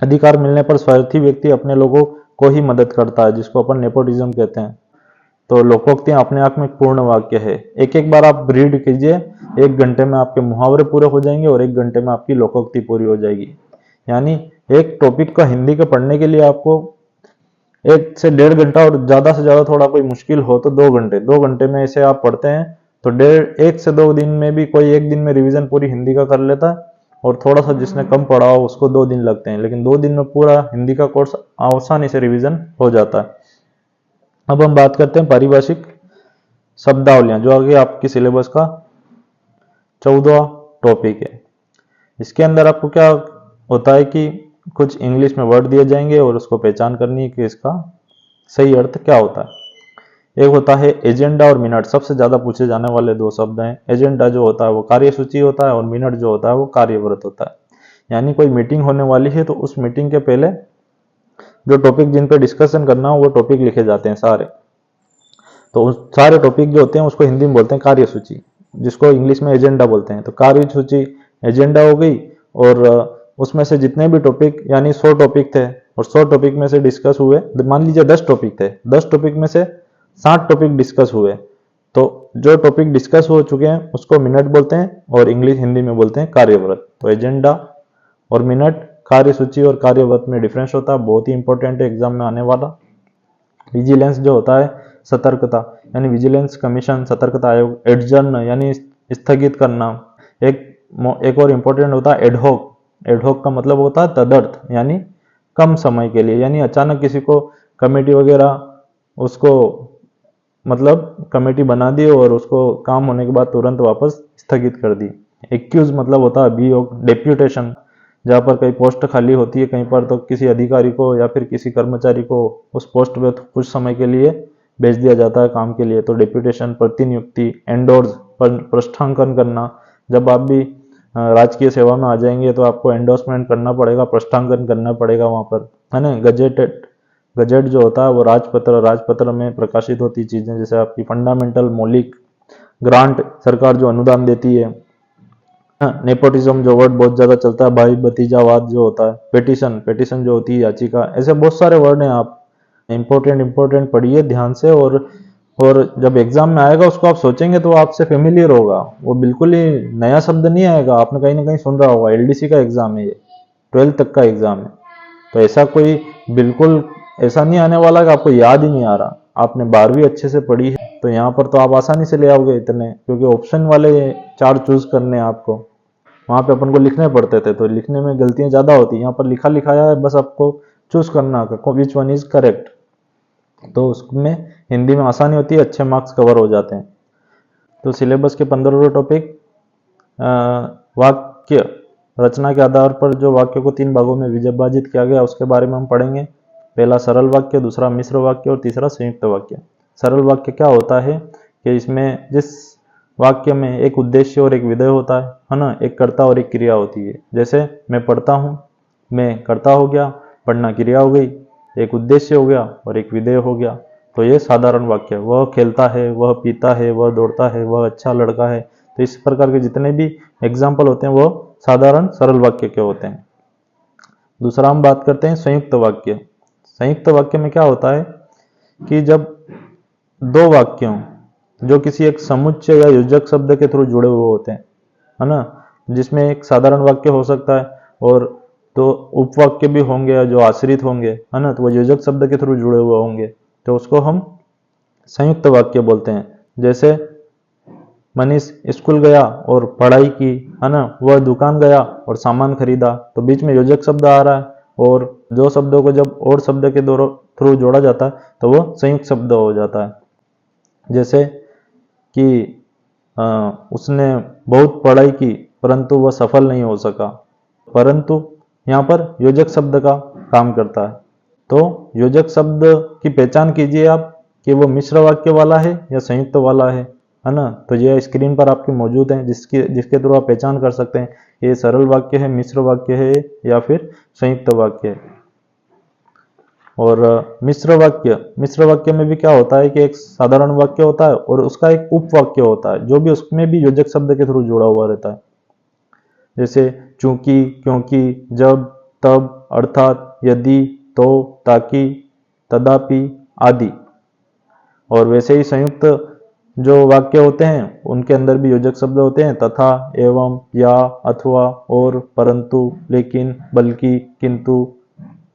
Speaker 1: अधिकार मिलने पर स्वार्थी व्यक्ति अपने लोगों को ही मदद करता है, जिसको अपन नेपोटिज्म कहते हैं। तो लोकोक्तियां अपने आप में पूर्ण वाक्य है। एक एक बार आप रीड कीजिए, 1 घंटे में आपके मुहावरे पूरे हो जाएंगे और 1 घंटे में आपकी लोकोक्ति पूरी हो जाएगी। यानी एक टॉपिक का हिंदी के पढ़ने के लिए आपको 1 से 1.5 घंटा, और ज्यादा से ज्यादा थोड़ा कोई मुश्किल हो तो 2 घंटे। 2 घंटे में इसे आप पढ़ते हैं तो 1 से 2 दिन में भी कोई 1 दिन में रिवीजन पूरी हिंदी का कर लेता है, और थोड़ा सा जिसने कम पढ़ा हो उसको 2 दिन लगते हैं, लेकिन 2 दिन में पूरा हिंदी का कोर्स आसानी से रिवीजन हो जाता है। अब हम बात करते हैं पारिभाषिक शब्दावलियां, जो आगे आपकी सिलेबस का 14वां टॉपिक है। इसके अंदर आपको क्या होता है कि कुछ इंग्लिश में वर्ड दिए जाएंगे और उसको पहचान करनी है कि इसका सही अर्थ क्या होता है। एक होता है एजेंडा और मिनट, सबसे ज्यादा पूछे जाने वाले 2 शब्द हैं। एजेंडा जो होता है वो कार्यसूची होता है, और मिनट जो होता है वो कार्यव्रत होता है। यानी कोई मीटिंग होने वाली है तो उस मीटिंग के पहले जो टॉपिक जिन पे डिस्कशन करना हो वो टॉपिक लिखे जाते हैं सारे। तो उस सारे टॉपिक जो होते हैं उसको हिंदी में बोलते हैं कार्यसूची, जिसको इंग्लिश में एजेंडा बोलते हैं। तो कार्यसूची एजेंडा हो गई, और उसमें से जितने भी टॉपिक, यानी 100 टॉपिक थे, और 100 टॉपिक में से डिस्कस हुए, मान लीजिए 10 टॉपिक थे, 10 टॉपिक में से 60 टॉपिक डिस्कस हुए, तो जो टॉपिक डिस्कस हो चुके हैं उसको मिनट बोलते हैं, और इंग्लिश हिंदी में बोलते हैं कार्यव्रत। तो एजेंडा और मिनट, कार्यसूची और कार्यव्रत में डिफरेंस होता है, बहुत ही इंपॉर्टेंट है एग्जाम में आने वाला। विजिलेंस जो होता है सतर्कता, यानी विजिलेंस कमीशन, सतर्कता आयोग। एडजर्न यानी स्थगित करना। एक और इंपॉर्टेंट होता है एडहोक। एडहोक का मतलब होता है तदर्थ, यानी कम समय के लिए, यानी अचानक किसी को कमेटी वगैरह, उसको मतलब कमेटी बना दी और उसको काम होने के बाद तुरंत वापस स्थगित कर दी। एक्यूज मतलब होता है अभियोग। डेप्यूटेशन, जहाँ पर कई पोस्ट खाली होती है कहीं पर, तो किसी अधिकारी को या फिर किसी कर्मचारी को उस पोस्ट पे कुछ समय के लिए भेज दिया जाता है काम के लिए, तो डेप्यूटेशन। प्रतिनियुक्ति। एंडोर्स पृष्ठांकन करना। जब आप भी राजकीय सेवा में आ जाएंगे तो आपको एंडोर्समेंट करना पड़ेगा, पृष्ठांकन करना पड़ेगा वहाँ पर, है ना। गजेट जो होता है वो राजपत्र में प्रकाशित होती चीज़ें, जैसे आपकी फंडामेंटल मौलिक ग्रांट, सरकार जो अनुदान देती है। नेपोटिज्म जो वर्ड बहुत ज्यादा चलता है, भाई भतीजावाद जो होता है, पेटिशन जो होती है याचिका, ऐसे बहुत सारे वर्ड हैं। आप इंपॉर्टेंट पढ़िए ध्यान से, और जब एग्जाम में आएगा उसको आप सोचेंगे तो आपसे फेमिलियर होगा, वो बिल्कुल ही नया शब्द नहीं आएगा, आपने कहीं ना कहीं सुन रहा होगा। एलडीसी का एग्जाम है ये, 12th तक का एग्जाम है, तो ऐसा कोई बिल्कुल ऐसा नहीं आने वाला कि आपको याद ही नहीं आ रहा। आपने 12वीं अच्छे से पढ़ी है तो यहाँ पर तो आप आसानी से ले आओगे इतने, क्योंकि ऑप्शन वाले 4 चूज करने हैं आपको। वहां पे अपन को लिखने पड़ते थे तो लिखने में गलतियां ज्यादा होती, यहाँ पर लिखा लिखाया है, बस आपको चूज करना है विच वन इज करेक्ट, तो उसमें हिंदी में आसानी होती है, अच्छे मार्क्स कवर हो जाते हैं। तो सिलेबस के 15 टॉपिक, वाक्य रचना के आधार पर जो वाक्य को 3 भागों में विभाजित किया गया उसके बारे में हम पढ़ेंगे। पहला सरल वाक्य, दूसरा मिश्र वाक्य और तीसरा संयुक्त वाक्य। सरल वाक्य क्या होता है कि इसमें जिस वाक्य में एक उद्देश्य और एक विधेय होता है ना, एक कर्ता और एक क्रिया होती है। जैसे मैं पढ़ता हूँ, मैं कर्ता हो गया, पढ़ना क्रिया हो गई, एक उद्देश्य हो गया और एक विधेय हो गया, तो ये साधारण वाक्य। वह खेलता है, वह पीता है, वह दौड़ता है, वह अच्छा लड़का है। तो इस प्रकार के जितने भी एग्जाम्पल होते हैं वो साधारण सरल वाक्य के होते हैं। दूसरा हम बात करते हैं संयुक्त वाक्य। संयुक्त वाक्य में क्या होता है कि जब 2 वाक्यों जो किसी एक समुच्चय या योजक शब्द के थ्रू जुड़े हुए होते हैं, है ना, जिसमें एक साधारण वाक्य हो सकता है और तो उपवाक्य भी होंगे जो आश्रित होंगे, है ना, तो वो योजक शब्द के थ्रू जुड़े हुए होंगे, तो उसको हम संयुक्त वाक्य बोलते हैं। जैसे मनीष स्कूल गया और पढ़ाई की, है ना, वह दुकान गया और सामान खरीदा, तो बीच में योजक शब्द आ रहा है, और जो शब्दों को जब और शब्द के थ्रू जोड़ा जाता है तो वो संयुक्त शब्द हो जाता है। जैसे कि उसने बहुत पढ़ाई की परंतु वह सफल नहीं हो सका, परंतु यहाँ पर योजक शब्द का काम करता है। तो योजक शब्द की पहचान कीजिए आप कि वो मिश्र वाक्य वाला है या संयुक्त वाला है ना। तो ये स्क्रीन पर आपके मौजूद हैं, जिसके थ्रू आप पहचान कर सकते हैं ये सरल वाक्य है, मिश्र वाक्य है या फिर संयुक्त वाक्य है। और मिश्र वाक्य में भी क्या होता है कि एक साधारण वाक्य होता है और उसका एक उपवाक्य होता है, जो भी उसमें भी योजक शब्द के थ्रू जुड़ा हुआ रहता है। जैसे चूंकि, क्योंकि, जब, तब, अर्थात, यदि, तो, ताकि, तदापि आदि। और वैसे ही संयुक्त जो वाक्य होते हैं उनके अंदर भी योजक शब्द होते हैं, तथा, एवं, या, अथवा, और, परंतु, लेकिन, बल्कि, किंतु,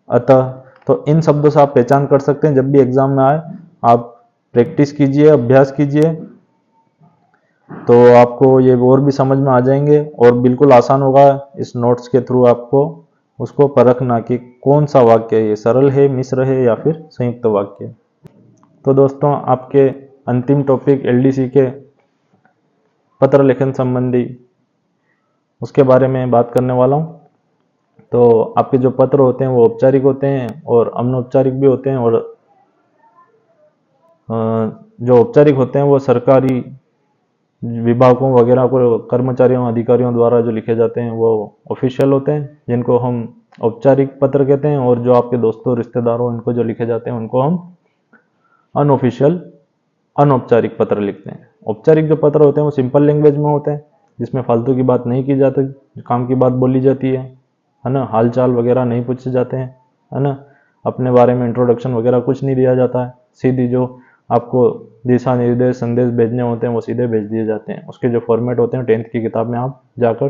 Speaker 1: अतः। तो इन शब्दों से आप पहचान कर सकते हैं। जब भी एग्जाम में आए आप प्रैक्टिस कीजिए, अभ्यास कीजिए, तो आपको ये और भी समझ में आ जाएंगे और बिल्कुल आसान होगा इस नोट्स के थ्रू आपको उसको परखना कि कौन सा वाक्य है, ये सरल है, मिश्र है या फिर संयुक्त वाक्य। तो दोस्तों आपके अंतिम टॉपिक एलडीसी के पत्र लेखन संबंधी उसके बारे में बात करने वाला हूँ। तो आपके जो पत्र होते हैं वो औपचारिक होते हैं और अनौपचारिक भी होते हैं, और जो औपचारिक होते हैं वो सरकारी विभागों वगैरह को कर्मचारियों अधिकारियों द्वारा जो लिखे जाते हैं वो ऑफिशियल होते हैं, जिनको हम औपचारिक पत्र कहते हैं। और जो आपके दोस्तों रिश्तेदारों इनको जो लिखे जाते हैं उनको हम अनऑफिशियल अनौपचारिक पत्र लिखते हैं। औपचारिक जो पत्र होते हैं वो सिंपल लैंग्वेज में होते हैं, जिसमें फालतू की बात नहीं की जाती, काम की बात बोली जाती है ना, हाल चाल वगैरह नहीं पूछे जाते हैं, है ना, अपने बारे में इंट्रोडक्शन वगैरह कुछ नहीं दिया जाता है। सीधी जो आपको दिशा निर्देश संदेश भेजने होते हैं वो सीधे भेज दिए जाते हैं। उसके जो फॉर्मेट होते हैं 10th की किताब में आप जाकर,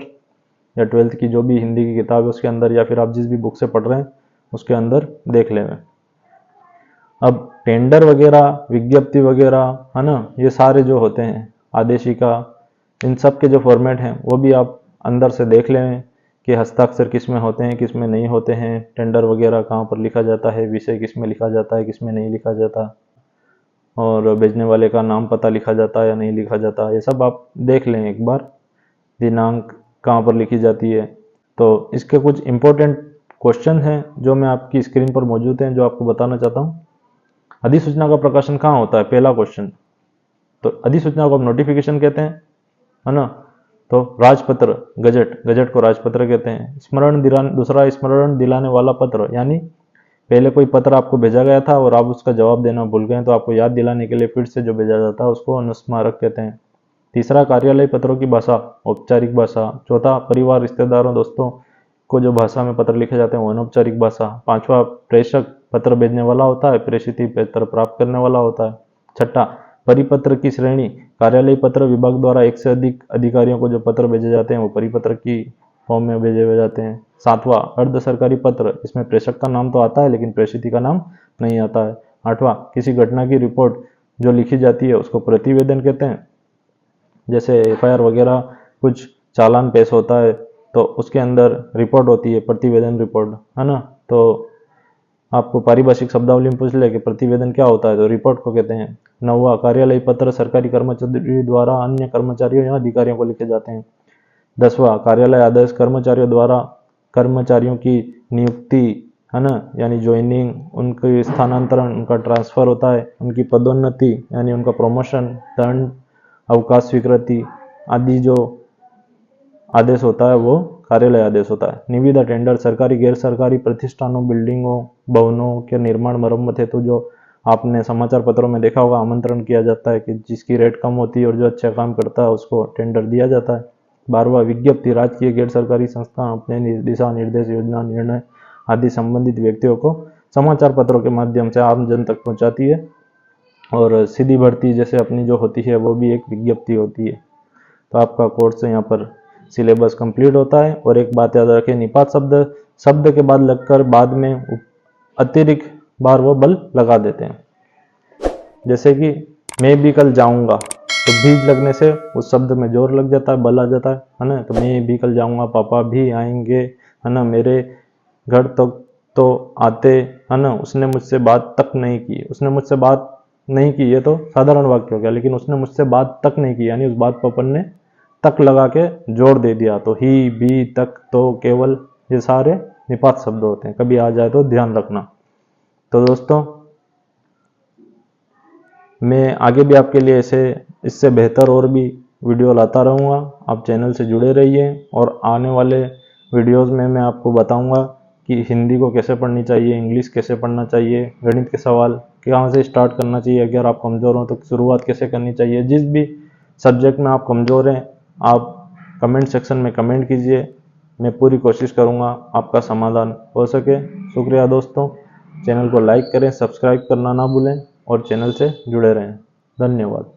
Speaker 1: या 12th की जो भी हिंदी की किताब है उसके अंदर, या फिर आप जिस भी बुक से पढ़ रहे हैं उसके अंदर देख लें। अब टेंडर वगैरह, विज्ञप्ति वगैरह, है ना, ये सारे जो होते हैं आदेशिका, इन सब के जो फॉर्मेट हैं वो भी आप अंदर से देख लें कि हस्ताक्षर किस में होते हैं किस में नहीं होते हैं, टेंडर वगैरह कहाँ पर लिखा जाता है, विषय किस में लिखा जाता है किस में नहीं लिखा जाता, और भेजने वाले का नाम पता लिखा जाता है या नहीं लिखा जाता, ये सब आप देख लें एक बार। दिनांक कहाँ पर लिखी जाती है। तो इसके कुछ इंपॉर्टेंट क्वेश्चन हैं जो मैं आपकी स्क्रीन पर मौजूद हैं, जो आपको बताना चाहता हूँ। अधिसूचना का प्रकाशन कहाँ होता है, पहला क्वेश्चन। तो अधिसूचना को हम नोटिफिकेशन कहते हैं। है ना। तो राजपत्र, गजट को राजपत्र कहते हैं। दूसरा स्मरण दिलाने वाला पत्र, यानी पहले कोई पत्र आपको भेजा गया था और आप उसका जवाब देना भूल गए तो आपको याद दिलाने के लिए फिर से जो भेजा जाता है उसको अनुस्मारक कहते हैं। तीसरा कार्यालय पत्रों की भाषा, औपचारिक भाषा। चौथा परिवार, रिश्तेदारों, दोस्तों को जो भाषा में पत्र लिखे जाते हैं वो अनौपचारिक भाषा। पांचवा प्रेषक, पत्र भेजने वाला होता है, प्रेषित पत्र प्राप्त करने वाला होता है। छठा परिपत्र की श्रेणी, कार्यालय पत्र विभाग द्वारा एक से अधिक अधिकारियों को जो पत्र भेजे जाते हैं वो परिपत्र की फॉर्म में भेजे जाते हैं। सातवां अर्ध सरकारी पत्र, इसमें प्रेषक का नाम तो आता है लेकिन प्रेषित का नाम नहीं आता है। आठवां किसी घटना की रिपोर्ट जो लिखी जाती है उसको प्रतिवेदन कहते हैं। जैसे एफआईआर वगैरह कुछ चालान पेश होता है तो उसके अंदर रिपोर्ट होती है, प्रतिवेदन रिपोर्ट, है ना। तो आपको पारिभाषिक शब्दावली में पूछ ले कि प्रतिवेदन क्या होता है तो रिपोर्ट को कहते हैं। नौवां कार्यालय पत्र सरकारी कर्मचारी द्वारा अन्य कर्मचारियों या अधिकारियों को लिखे जाते हैं। 10वां कार्यालय आदेश कर्मचारियों द्वारा कर्मचारियों की नियुक्ति, है ना, यानी ज्वाइनिंग, उनके स्थानांतरण, उनका ट्रांसफर होता है, उनकी पदोन्नति यानी उनका प्रमोशन, दंड, अवकाश स्वीकृति आदि जो आदेश होता है वो कार्यालय आदेश होता है। निविदा टेंडर सरकारी गैर सरकारी प्रतिष्ठानों, बिल्डिंगों, भवनों के निर्माण मरम्मत हेतु जो आपने समाचार पत्रों में देखा होगा आमंत्रण किया जाता है कि जिसकी रेट कम होती है और जो अच्छा काम करता है उसको टेंडर दिया जाता है। 12वां विज्ञप्ति, राजकीय गैर सरकारी संस्था अपने दिशा निर्देश, योजना, निर्णय आदि संबंधित व्यक्तियों को समाचार पत्रों के माध्यम से आम जन तक पहुंचाती है। और सीधी भर्ती जैसे अपनी जो होती है वो भी एक विज्ञप्ति होती है। तो आपका कोर्स यहाँ पर सिलेबस कंप्लीट होता है। और एक बात याद रखें, निपात शब्द के बाद लगकर बाद में अतिरिक्त बार वो बल लगा देते हैं। जैसे कि मैं भी कल जाऊंगा तो बीज लगने से उस शब्द में जोर लग जाता है, बल आ जाता है ना। तो मैं भी कल जाऊंगा, पापा भी आएंगे, है ना, मेरे घर तक तो आते, है ना, उसने मुझसे बात तक नहीं की। उसने मुझसे बात नहीं की ये तो साधारण वाक्य हो गया, लेकिन उसने मुझसे बात तक नहीं की यानी उस बात पर अपन ने तक लगा के जोर दे दिया। तो ही, भी, तक, तो, केवल, ये सारे निपात शब्द होते हैं, कभी आ जाए तो ध्यान रखना। तो दोस्तों मैं आगे भी आपके लिए ऐसे इससे बेहतर और भी वीडियो लाता रहूँगा। आप चैनल से जुड़े रहिए और आने वाले वीडियोस में मैं आपको बताऊंगा कि हिंदी को कैसे पढ़नी चाहिए, इंग्लिश कैसे पढ़ना चाहिए, गणित के सवाल कहाँ से स्टार्ट करना चाहिए, अगर आप कमज़ोर हो तो शुरुआत कैसे करनी चाहिए। जिस भी सब्जेक्ट में आप कमज़ोर हैं आप कमेंट सेक्शन में कमेंट कीजिए, मैं पूरी कोशिश करूँगा आपका समाधान हो सके। शुक्रिया दोस्तों, चैनल को लाइक करें, सब्सक्राइब करना ना भूलें और चैनल से जुड़े रहें। धन्यवाद।